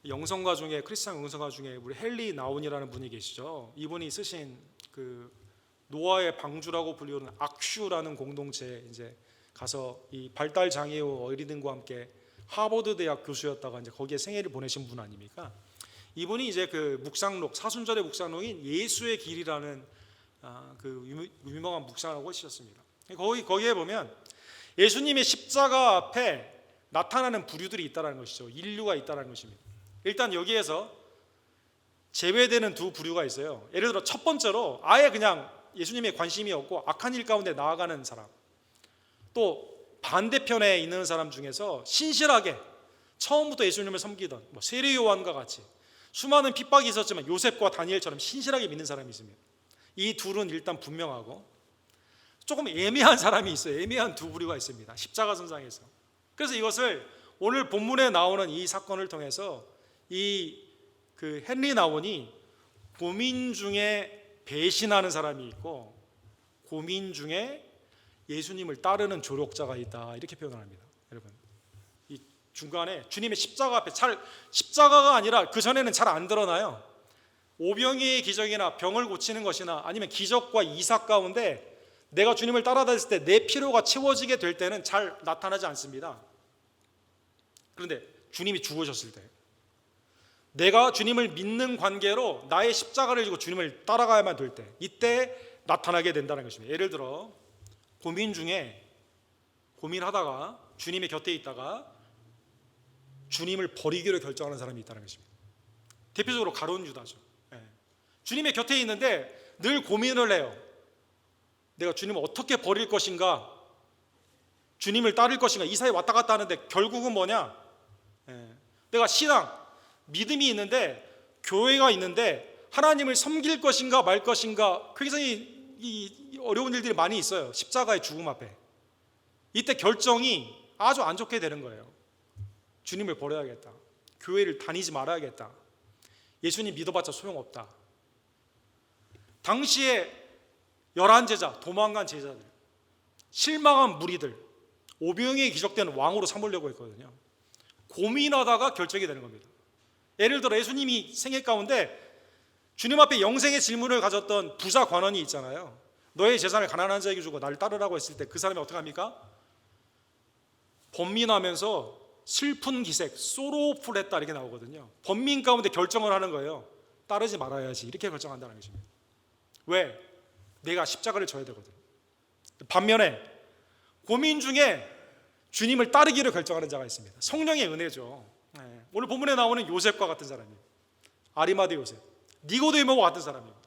영성가 중에, 크리스찬 영성가 중에 우리 헨리 나운이라는 분이 계시죠. 이분이 쓰신 그 노아의 방주라고 불리는 악슈라는 공동체에 이제 가서 이 발달 장애 어린이들과 함께 하버드 대학 교수였다가 이제 거기에 생애를 보내신 분 아닙니까? 이분이 이제 그 묵상록, 사순절의 묵상록인 예수의 길이라는 그 유명한 묵상을 하셨습니다. 거기에 보면 예수님의 십자가 앞에 나타나는 부류들이 있다는 것이죠. 인류가 있다는 것입니다. 일단 여기에서 제외되는 두 부류가 있어요. 예를 들어 첫 번째로 아예 그냥 예수님의 관심이 없고 악한 일 가운데 나아가는 사람, 또 반대편에 있는 사람 중에서 신실하게 처음부터 예수님을 섬기던 세례 요한과 같이 수많은 핍박이 있었지만 요셉과 다니엘처럼 신실하게 믿는 사람이 있습니다. 이 둘은 일단 분명하고 조금 애매한 사람이 있어요. 애매한 두 부류가 있습니다. 십자가 선상에서. 그래서 이것을 오늘 본문에 나오는 이 사건을 통해서 그 헨리 나운이 고민 중에 배신하는 사람이 있고 고민 중에 예수님을 따르는 조력자가 있다 이렇게 표현을 합니다. 여러분, 이 중간에 주님의 십자가 앞에 십자가가 아니라 그 전에는 잘 안 드러나요. 오병이의 기적이나 병을 고치는 것이나 아니면 기적과 이삭 가운데 내가 주님을 따라다녔을 때 내 필요가 채워지게 될 때는 잘 나타나지 않습니다. 그런데 주님이 죽으셨을 때, 내가 주님을 믿는 관계로 나의 십자가를 지고 주님을 따라가야만 될 때, 이때 나타나게 된다는 것입니다. 예를 들어 고민 중에 고민하다가 주님의 곁에 있다가 주님을 버리기로 결정하는 사람이 있다는 것입니다. 대표적으로 가룟 유다죠. 주님의 곁에 있는데 늘 고민을 해요. 내가 주님을 어떻게 버릴 것인가, 주님을 따를 것인가, 이 사이에 왔다 갔다 하는데 결국은 뭐냐, 내가 신앙, 믿음이 있는데, 교회가 있는데 하나님을 섬길 것인가 말 것인가, 굉장히 이 어려운 일들이 많이 있어요. 십자가의 죽음 앞에. 이때 결정이 아주 안 좋게 되는 거예요. 주님을 버려야겠다, 교회를 다니지 말아야겠다, 예수님 믿어봤자 소용없다. 당시에 11제자, 도망간 제자들, 실망한 무리들, 오병이의 기적된 왕으로 삼으려고 했거든요. 고민하다가 결정이 되는 겁니다. 예를 들어 예수님이 생애 가운데 주님 앞에 영생의 질문을 가졌던 부자 관원이 있잖아요. 너의 재산을 가난한 자에게 주고 나를 따르라고 했을 때 그 사람이 어떻게 합니까? 번민하면서 슬픈 기색, 소로풀 했다 이렇게 나오거든요. 번민 가운데 결정을 하는 거예요. 따르지 말아야지 이렇게 결정한다는 것입니다. 왜? 내가 십자가를 져야 되거든. 반면에 고민 중에 주님을 따르기로 결정하는 자가 있습니다. 성령의 은혜죠. 오늘 본문에 나오는 요셉과 같은 사람이에요. 아리마대 요셉, 니고데모와 같은 사람입니다.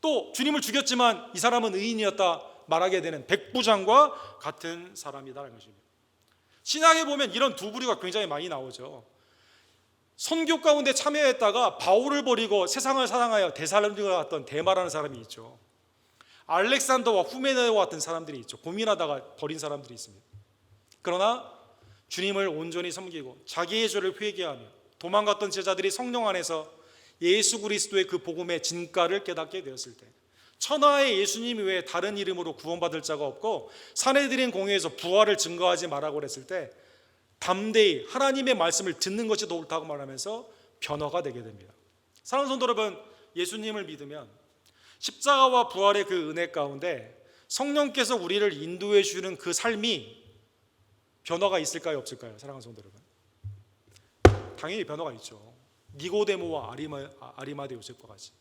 또 주님을 죽였지만 이 사람은 의인이었다 말하게 되는 백부장과 같은 사람이다라는 것입니다. 신약에 보면 이런 두 부류가 굉장히 많이 나오죠. 선교 가운데 참여했다가 바울을 버리고 세상을 사랑하여 데살로니가 갔던 데마라는 사람이 있죠. 알렉산더와 후메네와 같은 사람들이 있죠. 고민하다가 버린 사람들이 있습니다. 그러나 주님을 온전히 섬기고 자기의 죄를 회개하며 도망갔던 제자들이 성령 안에서 예수 그리스도의 그 복음의 진가를 깨닫게 되었을 때, 천하의 예수님 외에 다른 이름으로 구원받을 자가 없고 사내들인 공회에서 부활을 증거하지 말라고 그랬을 때 담대히 하나님의 말씀을 듣는 것이 더 옳다고 말하면서 변화가 되게 됩니다. 사랑하는 성도 여러분, 예수님을 믿으면 십자가와 부활의 그 은혜 가운데 성령께서 우리를 인도해 주는 그 삶이 변화가 있을까요, 없을까요? 사랑하는 성도 여러분, 당연히 변화가 있죠. 니고데모와 아리마대 요셉과 같이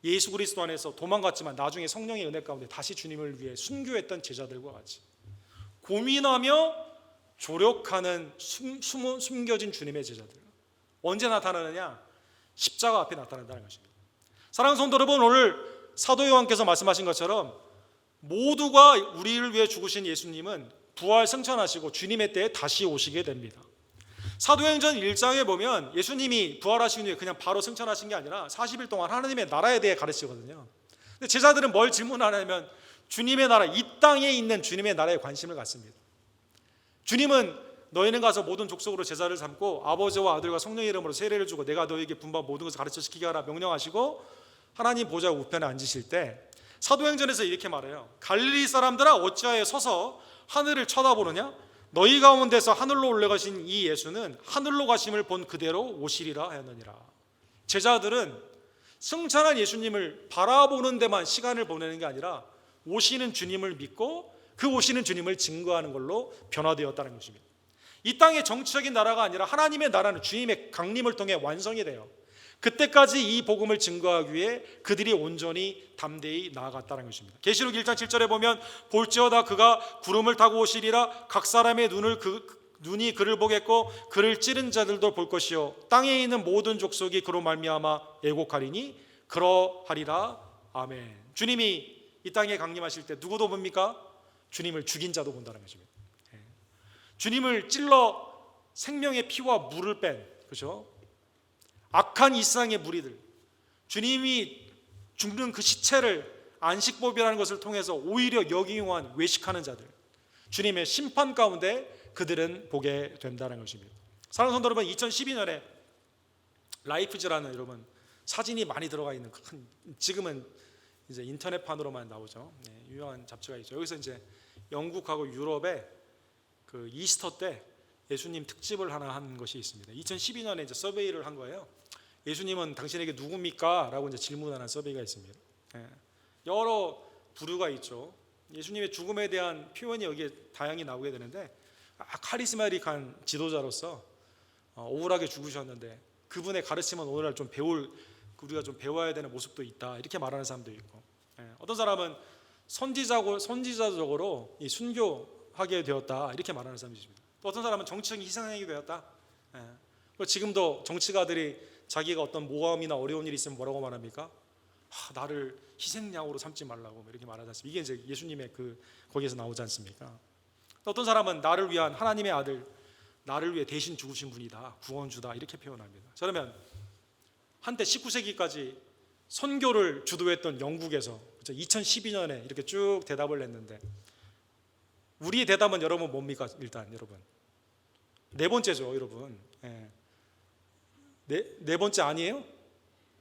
예수 그리스도 안에서 도망갔지만 나중에 성령의 은혜 가운데 다시 주님을 위해 순교했던 제자들과 같이 고민하며 조력하는 숨겨진 주님의 제자들, 언제 나타나느냐? 십자가 앞에 나타난다는 것입니다. 사랑하는 성도 여러분, 오늘 사도 요한께서 말씀하신 것처럼 모두가 우리를 위해 죽으신 예수님은 부활 승천하시고 주님의 때에 다시 오시게 됩니다. 사도행전 1장에 보면 예수님이 부활하신 후에 그냥 바로 승천하신 게 아니라 40일 동안 하나님의 나라에 대해 가르치거든요. 근데 제자들은 뭘 질문하냐면 주님의 나라, 이 땅에 있는 주님의 나라에 관심을 갖습니다. 주님은 너희는 가서 모든 족속으로 제자를 삼고 아버지와 아들과 성령의 이름으로 세례를 주고 내가 너희에게 분반 모든 것을 가르쳐 시키게 하라 명령하시고 하나님 보좌 우편에 앉으실 때 사도행전에서 이렇게 말해요. 갈릴리 사람들아 어찌하여 서서 하늘을 쳐다보느냐? 너희 가운데서 하늘로 올라가신 이 예수는 하늘로 가심을 본 그대로 오시리라 하였느니라. 제자들은 승천한 예수님을 바라보는 데만 시간을 보내는 게 아니라 오시는 주님을 믿고 그 오시는 주님을 증거하는 걸로 변화되었다는 것입니다. 이 땅의 정치적인 나라가 아니라 하나님의 나라는 주님의 강림을 통해 완성이 돼요. 그때까지 이 복음을 증거하기 위해 그들이 온전히 담대히 나아갔다는 것입니다. 계시록 1장 7절에 보면 볼지어다 그가 구름을 타고 오시리라. 각 사람의 눈이 그를 보겠고 그를 찌른 자들도 볼 것이요 땅에 있는 모든 족속이 그로 말미암아 애곡하리니 그러하리라. 아멘. 주님이 이 땅에 강림하실 때 누구도 봅니까? 주님을 죽인 자도 본다는 것입니다. 주님을 찔러 생명의 피와 물을 뺀, 그렇죠? 악한 이 세상의 무리들, 주님이 죽는 그 시체를 안식법이라는 것을 통해서 오히려 역이용한 외식하는 자들, 주님의 심판 가운데 그들은 보게 된다는 것입니다. 사랑하는 성도 여러분, 2012년에 라이프즈라는 여러분 사진이 많이 들어가 있는 큰, 지금은 이제 인터넷판으로만 나오죠. 유명한 잡지가 있죠. 여기서 이제 영국하고 유럽의 그 이스터 때 예수님 특집을 하나 한 것이 있습니다. 2012년에 이제 서베이를 한 거예요. 예수님은 당신에게 누굽니까? 라고 이제 질문하는 서베이가 있습니다. 여러 부류가 있죠. 예수님의 죽음에 대한 표현이 여기에 다양히 나오게 되는데 카리스마틱한 지도자로서 억울하게 죽으셨는데 그분의 가르침은 오늘날 좀 우리가 좀 배워야 되는 모습도 있다 이렇게 말하는 사람도 있고, 어떤 사람은 선지자적으로 이 순교하게 되었다 이렇게 말하는 사람이 있습니다. 또 어떤 사람은 정치적인 희생하게 되었다. 지금도 정치가들이 자기가 어떤 모험이나 어려운 일이 있으면 뭐라고 말합니까? 나를 희생양으로 삼지 말라고 이렇게 말하지 않습니까? 이게 이제 예수님의 거기에서 나오지 않습니까? 또 어떤 사람은 나를 위한 하나님의 아들, 나를 위해 대신 죽으신 분이다, 구원주다 이렇게 표현합니다. 그러면 한때 19세기까지 선교를 주도했던 영국에서 2012년에 이렇게 쭉 대답을 했는데 우리의 대답은 여러분 뭡니까? 일단 여러분 네 번째죠, 여러분. 네 번째 아니에요?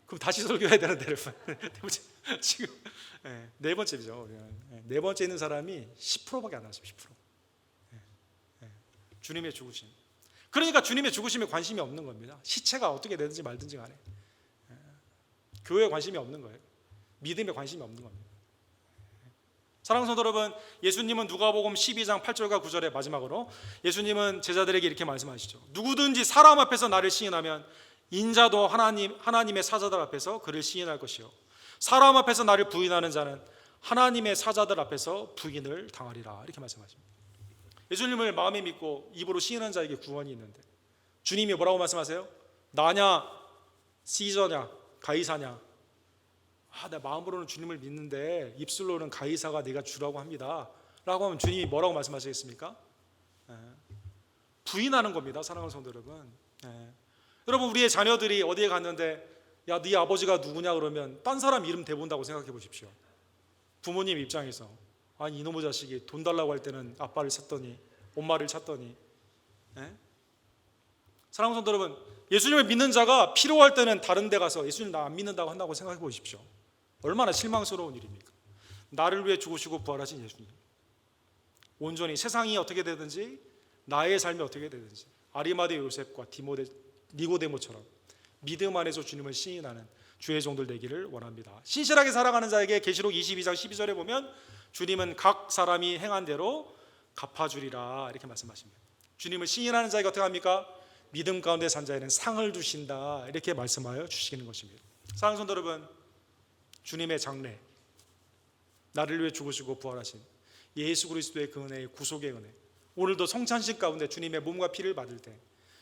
그럼 다시 설교해야 되는데 여러분. 네 번째 지금 네 번째죠. 네 번째 있는 사람이 10%밖에 안 나왔어요. 10%. 주님의 죽으심. 그러니까 주님의 죽으심에 관심이 없는 겁니다. 시체가 어떻게 되든지 말든지 간에 교회에 관심이 없는 거예요. 믿음에 관심이 없는 겁니다. 사랑하는 성도 여러분, 예수님은 누가복음 12장 8절과 9절의 마지막으로 예수님은 제자들에게 이렇게 말씀하시죠. 누구든지 사람 앞에서 나를 시인하면 인자도 하나님의 사자들 앞에서 그를 시인할 것이요 사람 앞에서 나를 부인하는 자는 하나님의 사자들 앞에서 부인을 당하리라 이렇게 말씀하십니다. 예수님을 마음에 믿고 입으로 시인한 자에게 구원이 있는데 주님이 뭐라고 말씀하세요? 나냐 시저냐 가이사냐? 내 마음으로는 주님을 믿는데 입술로는 가이사가 네가 주라고 합니다 라고 하면 주님이 뭐라고 말씀하시겠습니까? 부인하는 겁니다. 사랑하는 성도 여러분, 여러분 우리의 자녀들이 어디에 갔는데 야 네 아버지가 누구냐 그러면 딴 사람 이름 대본다고 생각해 보십시오. 부모님 입장에서 아니 이놈의 자식이 돈 달라고 할 때는 아빠를 찾더니 엄마를 찾더니. 사랑하는 성도 여러분, 예수님을 믿는 자가 필요할 때는 다른 데 가서 예수님 나 안 믿는다고 한다고 생각해 보십시오. 얼마나 실망스러운 일입니까? 나를 위해 죽으시고 부활하신 예수님, 온전히 세상이 어떻게 되든지 나의 삶이 어떻게 되든지 아리마대 요셉과 니고데모처럼 믿음 안에서 주님을 시인하는 주의 종들 되기를 원합니다. 신실하게 살아가는 자에게 계시록 22장 12절에 보면 주님은 각 사람이 행한 대로 갚아주리라 이렇게 말씀하십니다. 주님을 시인하는 자에게 어떻게 합니까? 믿음 가운데 산 자에는 상을 주신다 이렇게 말씀하여 주시는 것입니다. 사랑하는 성도 여러분, 주님의 장래, 나를 위해 죽으시고 부활하신 예수 그리스도의 그 은혜의 구속의 은혜, 오늘도 성찬식 가운데 주님의 몸과 피를 받을 때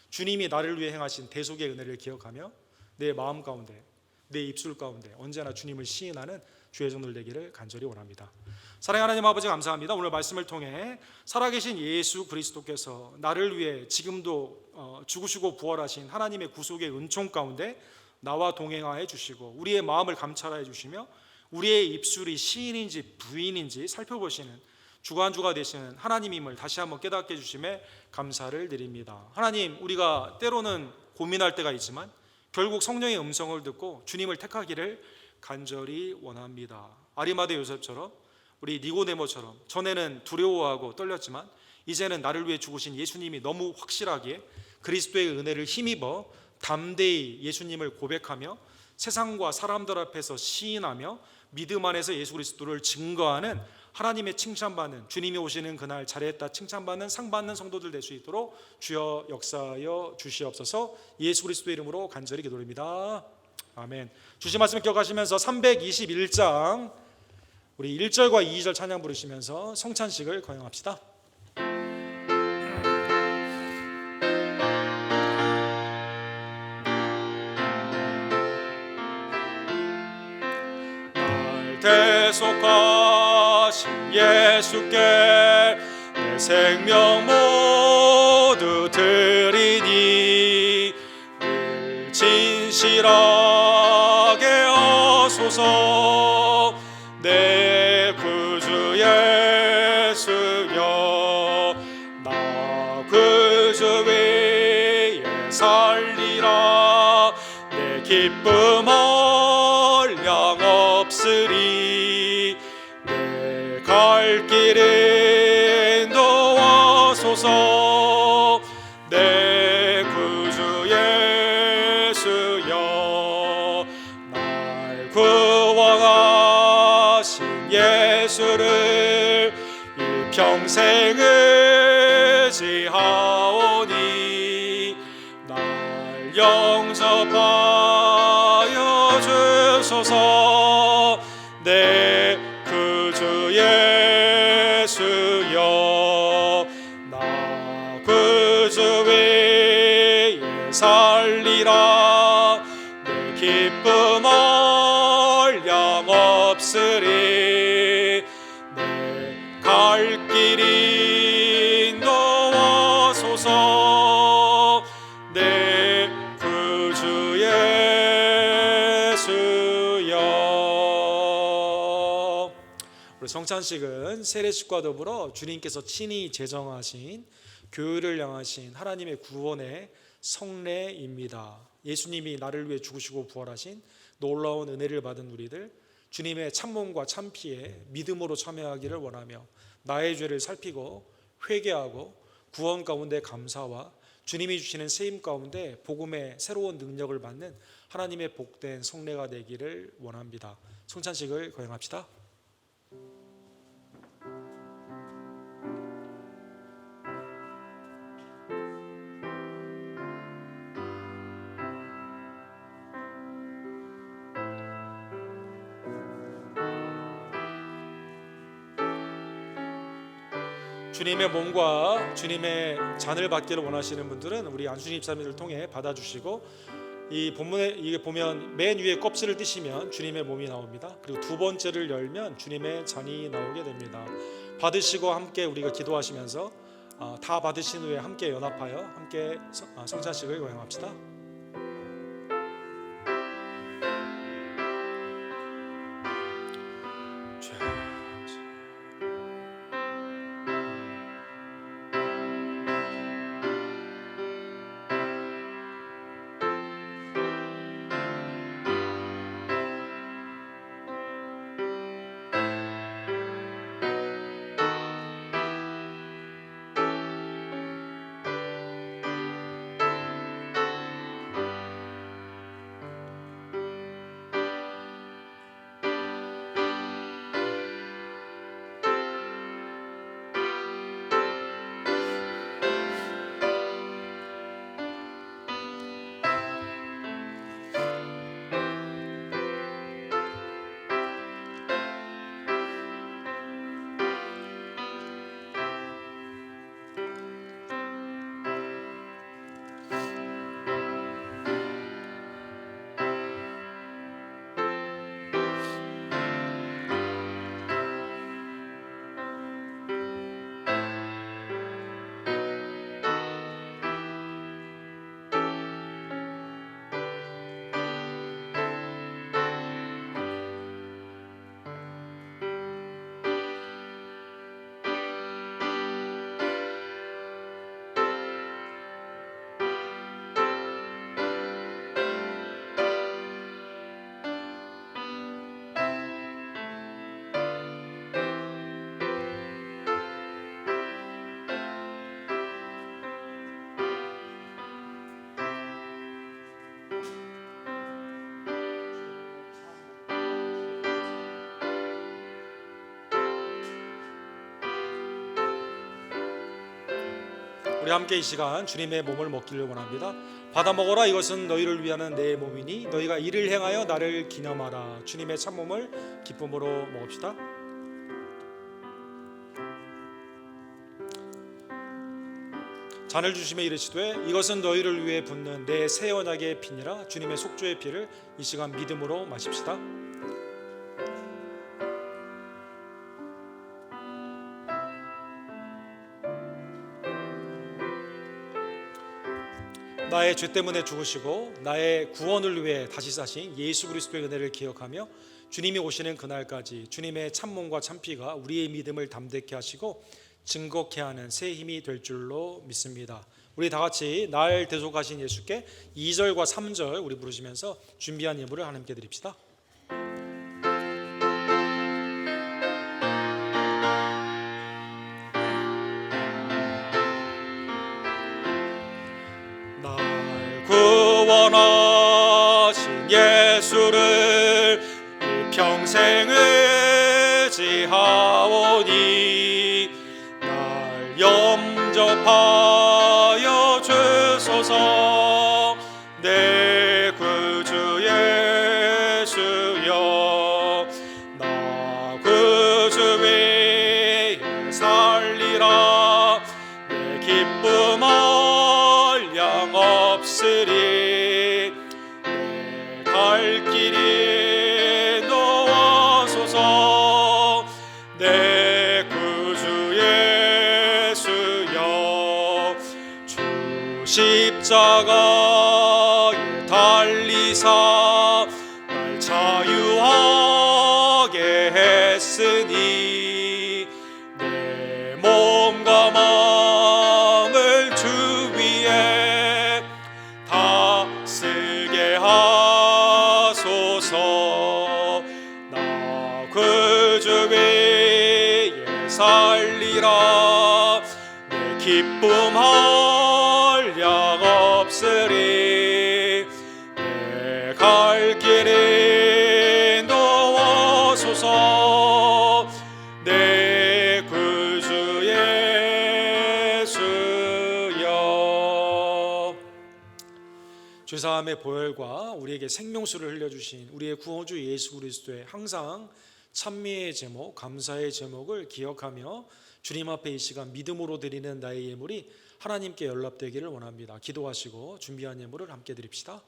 주님이 나를 위해 행하신 대속의 은혜를 기억하며 내 마음 가운데, 내 입술 가운데 언제나 주님을 시인하는 주의 종들 되기를 간절히 원합니다. 사랑하는 하나님 아버지, 감사합니다. 오늘 말씀을 통해 살아계신 예수 그리스도께서 나를 위해 지금도 죽으시고 부활하신 하나님의 구속의 은총 가운데 나와 동행하여 주시고 우리의 마음을 감찰하여 주시며 우리의 입술이 시인인지 부인인지 살펴보시는 주관주가 되시는 하나님임을 다시 한번 깨닫게 해주심에 감사를 드립니다. 하나님, 우리가 때로는 고민할 때가 있지만 결국 성령의 음성을 듣고 주님을 택하기를 간절히 원합니다. 아리마대 요셉처럼, 우리 니고데모처럼 전에는 두려워하고 떨렸지만 이제는 나를 위해 죽으신 예수님이 너무 확실하기에 그리스도의 은혜를 힘입어 담대히 예수님을 고백하며 세상과 사람들 앞에서 시인하며 믿음 안에서 예수 그리스도를 증거하는 하나님의 칭찬받는, 주님이 오시는 그날 잘했다 칭찬받는 상 받는 성도들 될 수 있도록 주여 역사하여 주시옵소서. 예수 그리스도의 이름으로 간절히 기도드립니다. 아멘. 주신 말씀 기억하시면서 321장 우리 1절과 2절 찬양 부르시면서 성찬식을 거행합시다. 날 대속하신 예수께 내 생명 모두 드리니 늘 진실하게 하소서. 내 구주 예수여, 나 구주 위에 살리라. 내 기쁨 한량 없으리. 내 갈 길 인도하소서. 내 구주 예수여, 날 구원하신 예수를 일평생 의지하오니 날 영접하여 주소서. 내 구주 예수여, 나 구주 위에 살리라. 내 기쁨 한량 없으리. 내 갈 길 인도하소서. 내 구주 예수여. 우리 성찬식은 세례식과 더불어 주님께서 친히 제정하신 교회를 향하신 하나님의 구원의 성례입니다. 예수님이 나를 위해 죽으시고 부활하신 놀라운 은혜를 받은 우리들, 주님의 참몸과 참피에 믿음으로 참여하기를 원하며 나의 죄를 살피고 회개하고 구원 가운데 감사와 주님이 주시는 세임 가운데 복음의 새로운 능력을 받는 하나님의 복된 성례가 되기를 원합니다. 성찬식을 거행합시다. 주님의 몸과 주님의 잔을 받기를 원하시는 분들은 우리 안수진 집사님을 통해 받아주시고, 이 본문에 이게 보면 맨 위에 껍질을 띄시면 주님의 몸이 나옵니다. 그리고 두 번째를 열면 주님의 잔이 나오게 됩니다. 받으시고 함께 우리가 기도하시면서 다 받으신 후에 함께 연합하여 함께 성찬식을 거행합시다. 우리 함께 이 시간 주님의 몸을 먹기를 원합니다. 받아 먹어라, 이것은 너희를 위하는 내 몸이니 너희가 이를 행하여 나를 기념하라. 주님의 참몸을 기쁨으로 먹읍시다. 잔을 주시며 이르시되 이것은 너희를 위해 붓는 내 새 언약의 피니라. 주님의 속죄의 피를 이 시간 믿음으로 마십시다. 나의 죄 때문에 죽으시고 나의 구원을 위해 다시 사신 예수 그리스도의 은혜를 기억하며 주님이 오시는 그날까지 주님의 참몸과 참피가 우리의 믿음을 담대케 하시고 증거케 하는 새 힘이 될 줄로 믿습니다. 우리 다 같이 날 대속하신 예수께 2절과 3절 우리 부르시면서 준비한 예물을 하나님께 드립시다. 날 구원하신 예수를 일평생 의지하오니 날 영접하여 주소서. 내 구주 예수여, 나 구주 위에 살리라. 내 기쁨 한량 없으리. 내 갈 길이 놓아소서. 내 구주 예수여, 주 십자가에 달리사 날 자유하게 했으니 내 몸과 마음을 주 위에 다 쓰게 하소서. 나 구주 위에 살리라. 내 기쁨 한량 없으리. 내 갈 길이 놓아소서. 내 구주 예수여. 죄사함의 보혈과 우리에게 생명수를 흘려주신 우리의 구원주 예수 그리스도의 항상 찬미의 제목, 감사의 제목을 기억하며 주님 앞에 이 시간 믿음으로 드리는 나의 예물이 하나님께 연락되기를 원합니다. 기도하시고 준비한 예물을 함께 드립시다.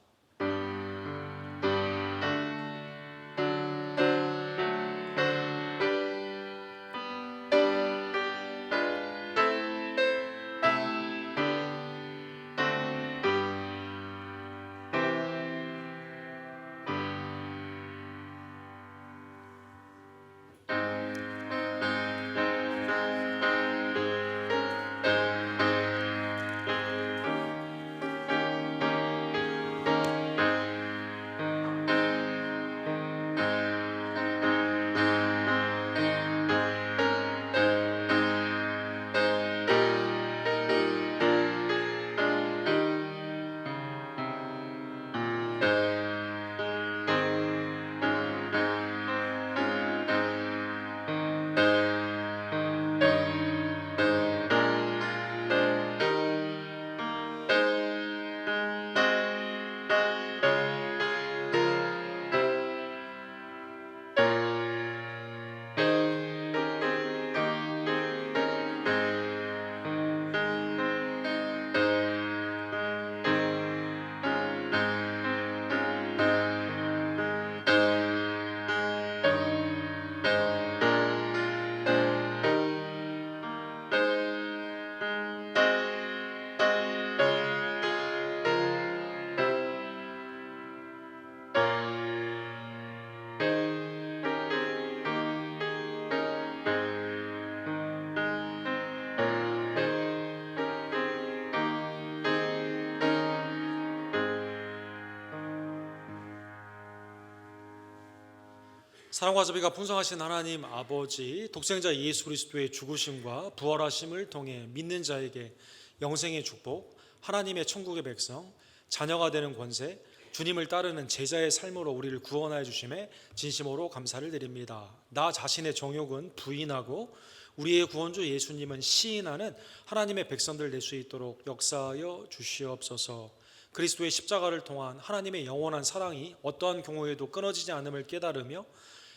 사랑과 자비가 풍성하신 하나님 아버지, 독생자 예수 그리스도의 죽으심과 부활하심을 통해 믿는 자에게 영생의 축복, 하나님의 천국의 백성, 자녀가 되는 권세, 주님을 따르는 제자의 삶으로 우리를 구원하여 주심에 진심으로 감사를 드립니다. 나 자신의 정욕은 부인하고 우리의 구원주 예수님은 시인하는 하나님의 백성들 될 수 있도록 역사하여 주시옵소서. 그리스도의 십자가를 통한 하나님의 영원한 사랑이 어떠한 경우에도 끊어지지 않음을 깨달으며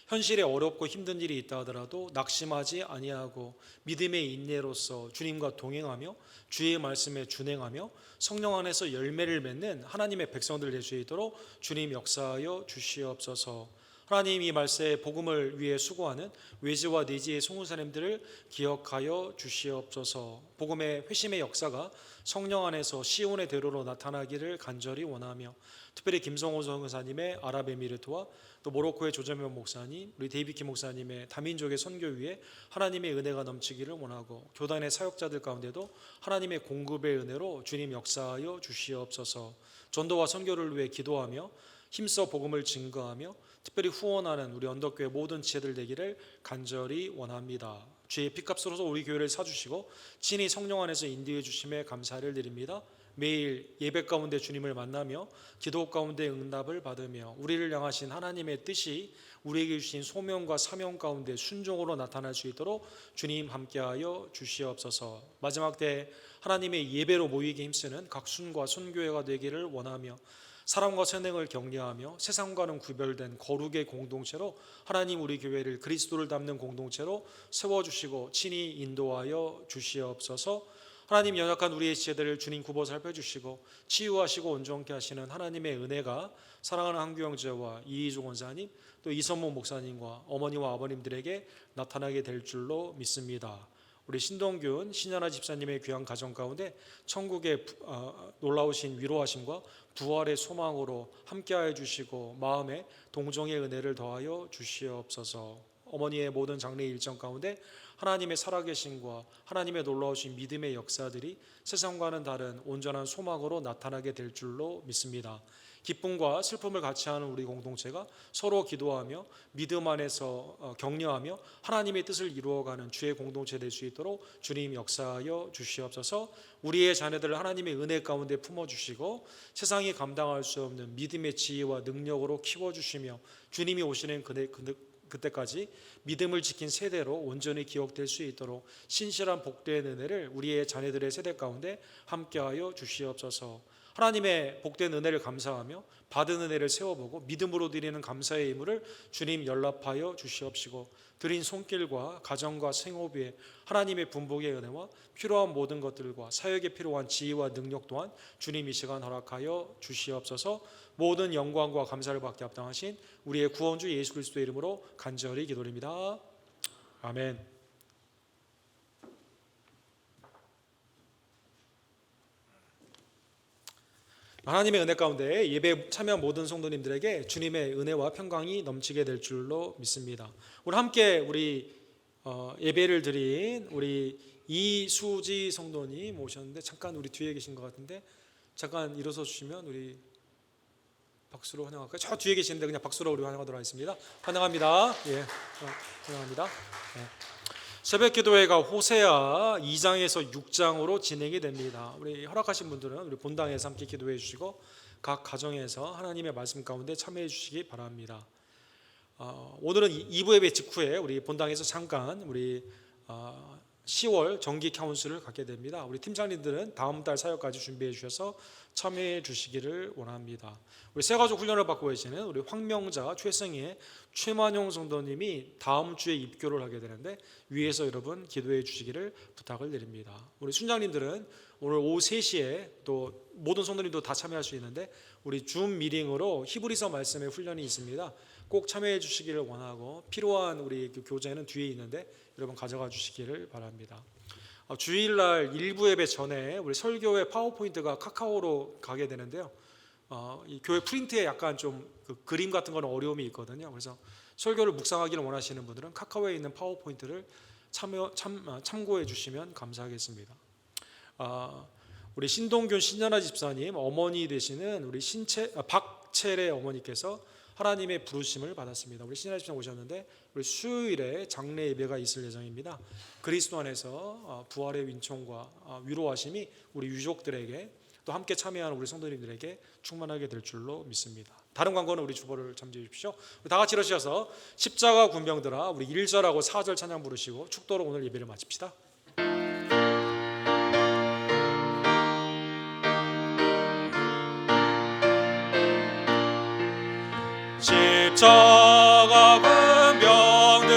현실에 어렵고 힘든 일이 있다 하더라도 낙심하지 아니하고 믿음의 인내로서 주님과 동행하며 주의 말씀에 준행하며 성령 안에서 열매를 맺는 하나님의 백성들 될 수 있도록 주님 역사하여 주시옵소서. 하나님, 이 말세의 복음을 위해 수고하는 외지와 내지의 송구사님들을 기억하여 주시옵소서. 복음의 회심의 역사가 성령 안에서 시온의 대로로 나타나기를 간절히 원하며 특별히 김성호 선교사님의 아랍에미리트와 또 모로코의 조재명 목사님, 우리 데이비키 목사님의 다민족의 선교 위에 하나님의 은혜가 넘치기를 원하고 교단의 사역자들 가운데도 하나님의 공급의 은혜로 주님 역사하여 주시옵소서. 전도와 선교를 위해 기도하며 힘써 복음을 증거하며 특별히 후원하는 우리 언덕교회 모든 지혜들 되기를 간절히 원합니다. 주의 피값으로서 우리 교회를 사주시고 친히 성령 안에서 인도해 주심에 감사를 드립니다. 매일 예배 가운데 주님을 만나며 기도 가운데 응답을 받으며 우리를 향하신 하나님의 뜻이 우리에게 주신 소명과 사명 가운데 순종으로 나타날 수 있도록 주님 함께하여 주시옵소서. 마지막 때 하나님의 예배로 모이기 힘쓰는 각순과 순교회가 되기를 원하며 사랑과 선행을 격려하며 세상과는 구별된 거룩의 공동체로 하나님 우리 교회를 그리스도를 닮는 공동체로 세워주시고 친히 인도하여 주시옵소서. 하나님, 연약한 우리의 지체들을 주님 굽어 살펴주시고 치유하시고 온전케 하시는 하나님의 은혜가 사랑하는 한규 형제와 이희조 권사님 또 이선모 목사님과 어머니와 아버님들에게 나타나게 될 줄로 믿습니다. 우리 신동균 신현아 집사님의 귀한 가정 가운데 천국의 놀라우신 위로하심과 부활의 소망으로 함께하여 주시고 마음에 동정의 은혜를 더하여 주시옵소서. 어머니의 모든 장례 일정 가운데 하나님의 살아계심과 하나님의 놀라우신 믿음의 역사들이 세상과는 다른 온전한 소망으로 나타나게 될 줄로 믿습니다. 기쁨과 슬픔을 같이 하는 우리 공동체가 서로 기도하며 믿음 안에서 격려하며 하나님의 뜻을 이루어가는 주의 공동체 될 수 있도록 주님 역사하여 주시옵소서. 우리의 자녀들을 하나님의 은혜 가운데 품어주시고 세상이 감당할 수 없는 믿음의 지혜와 능력으로 키워주시며 주님이 오시는 그때까지 믿음을 지킨 세대로 온전히 기억될 수 있도록 신실한 복된 은혜를 우리의 자녀들의 세대 가운데 함께하여 주시옵소서. 하나님의 복된 은혜를 감사하며 받은 은혜를 세워보고 믿음으로 드리는 감사의 예물을 주님 연락하여 주시옵시고 드린 손길과 가정과 생업에 하나님의 분복의 은혜와 필요한 모든 것들과 사역에 필요한 지혜와 능력 또한 주님 이 시간 허락하여 주시옵소서. 모든 영광과 감사를 받게 합당하신 우리의 구원주 예수 그리스도의 이름으로 간절히 기도드립니다. 아멘. 하나님의 은혜 가운데 예배에 참여한 모든 성도님들에게 주님의 은혜와 평강이 넘치게 될 줄로 믿습니다. 오늘 함께 우리 예배를 드린 우리 이수지 성도님 오셨는데 잠깐 우리 뒤에 계신 것 같은데 잠깐 일어서 주시면 우리 박수로 환영할까요? 저 뒤에 계시는데 그냥 박수로 우리 환영하도록 하겠습니다. 환영합니다. 예, 환영합니다. 예. 새벽 기도회가 호세아 2장에서 6장으로 진행이 됩니다. 우리 허락하신 분들은 우리 본당에서 함께 기도해 주시고 각 가정에서 하나님의 말씀 가운데 참여해 주시기 바랍니다. 오늘은 2부 예배 직후에 우리 본당에서 잠깐 우리 10월 정기 카운슬을 갖게 됩니다. 우리 팀장님들은 다음 달 사역까지 준비해 주셔서 참여해 주시기를 원합니다. 우리 새가족 훈련을 받고 계시는 우리 황명자, 최승희, 최만용 성도님이 다음 주에 입교를 하게 되는데 위에서 여러분 기도해 주시기를 부탁을 드립니다. 우리 순장님들은 오늘 오후 3시에 또 모든 성도님도 다 참여할 수 있는데 우리 줌 미팅으로 히브리서 말씀의 훈련이 있습니다. 꼭 참여해 주시기를 원하고 필요한 우리 교재는 뒤에 있는데 여러분 가져가 주시기를 바랍니다. 주일날 일부 예배 전에 우리 설교회 파워포인트가 카카오로 가게 되는데요. 이 교회 프린트에 약간 좀 그림 같은 거는 어려움이 있거든요. 그래서 설교를 묵상하기를 원하시는 분들은 카카오에 있는 파워포인트를 참고해 주시면 감사하겠습니다. 우리 신동균 신연아 집사님 어머니 되시는 우리 박채래 어머니께서 하나님의 부르심을 받았습니다. 우리 신연아 집사님 오셨는데 우리 수요일에 장례 예배가 있을 예정입니다. 그리스도 안에서 부활의 윈총과 위로하심이 우리 유족들에게 또 또 함께 참여하는 우리 성도님들에게 충만하게 될 줄로 믿습니다. 다른 광고는 우리 주보를 참조해 주십시오. 다 같이 일어서셔서 십자가 군병들아 우리 1절하고 4절 찬양 부르시고 축도로 오늘 예배를 마칩시다. 십자가 군병들아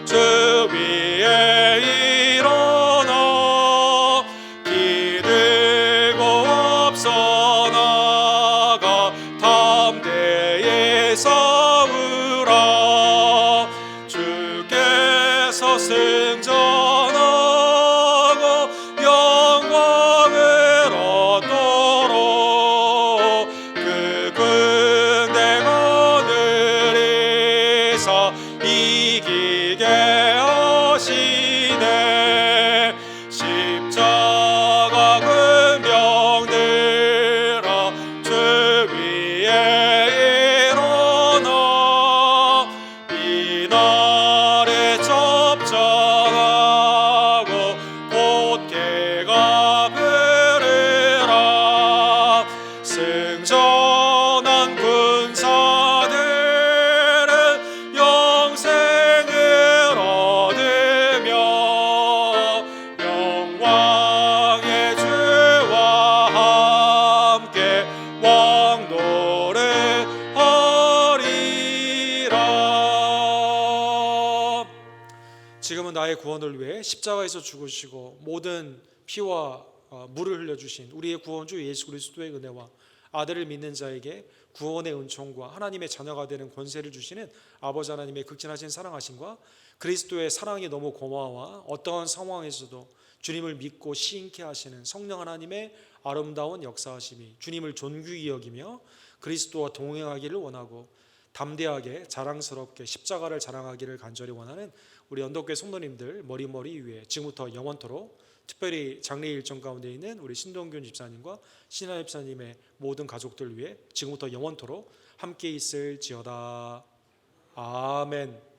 주 위에 일어나 기들고 앞서 나가 담대히 싸우라. 주께서 승전하고 영광을 얻도록 그 군대가 늘리사 이기게 하시네. 십자가 군병들아 주 위에 일어나 이날에 접전하고 곧개가 부르라. 승전한 군사들은 영생을 얻으며 영광의 주와 함께 왕노를 하리라. 지금은 나의 구원을 위해 십자가에서 죽으시고 모든 피와 물을 흘려주신 우리의 구원주 예수 그리스도의 은혜와 아들을 믿는 자에게 구원의 은총과 하나님의 자녀가 되는 권세를 주시는 아버지 하나님의 극진하신 사랑하심과 그리스도의 사랑이 너무 고마워 어떠한 상황에서도 주님을 믿고 시인케 하시는 성령 하나님의 아름다운 역사하심이 주님을 존귀히 여기며 그리스도와 동행하기를 원하고 담대하게 자랑스럽게 십자가를 자랑하기를 간절히 원하는 우리 언덕교회 성도님들 머리머리 위에 지금부터 영원토록 특별히 장례 일정 가운데 있는 우리 신동균 집사님과 신하 집사님의 모든 가족들 위해 지금부터 영원토록 함께 있을지어다. 아멘.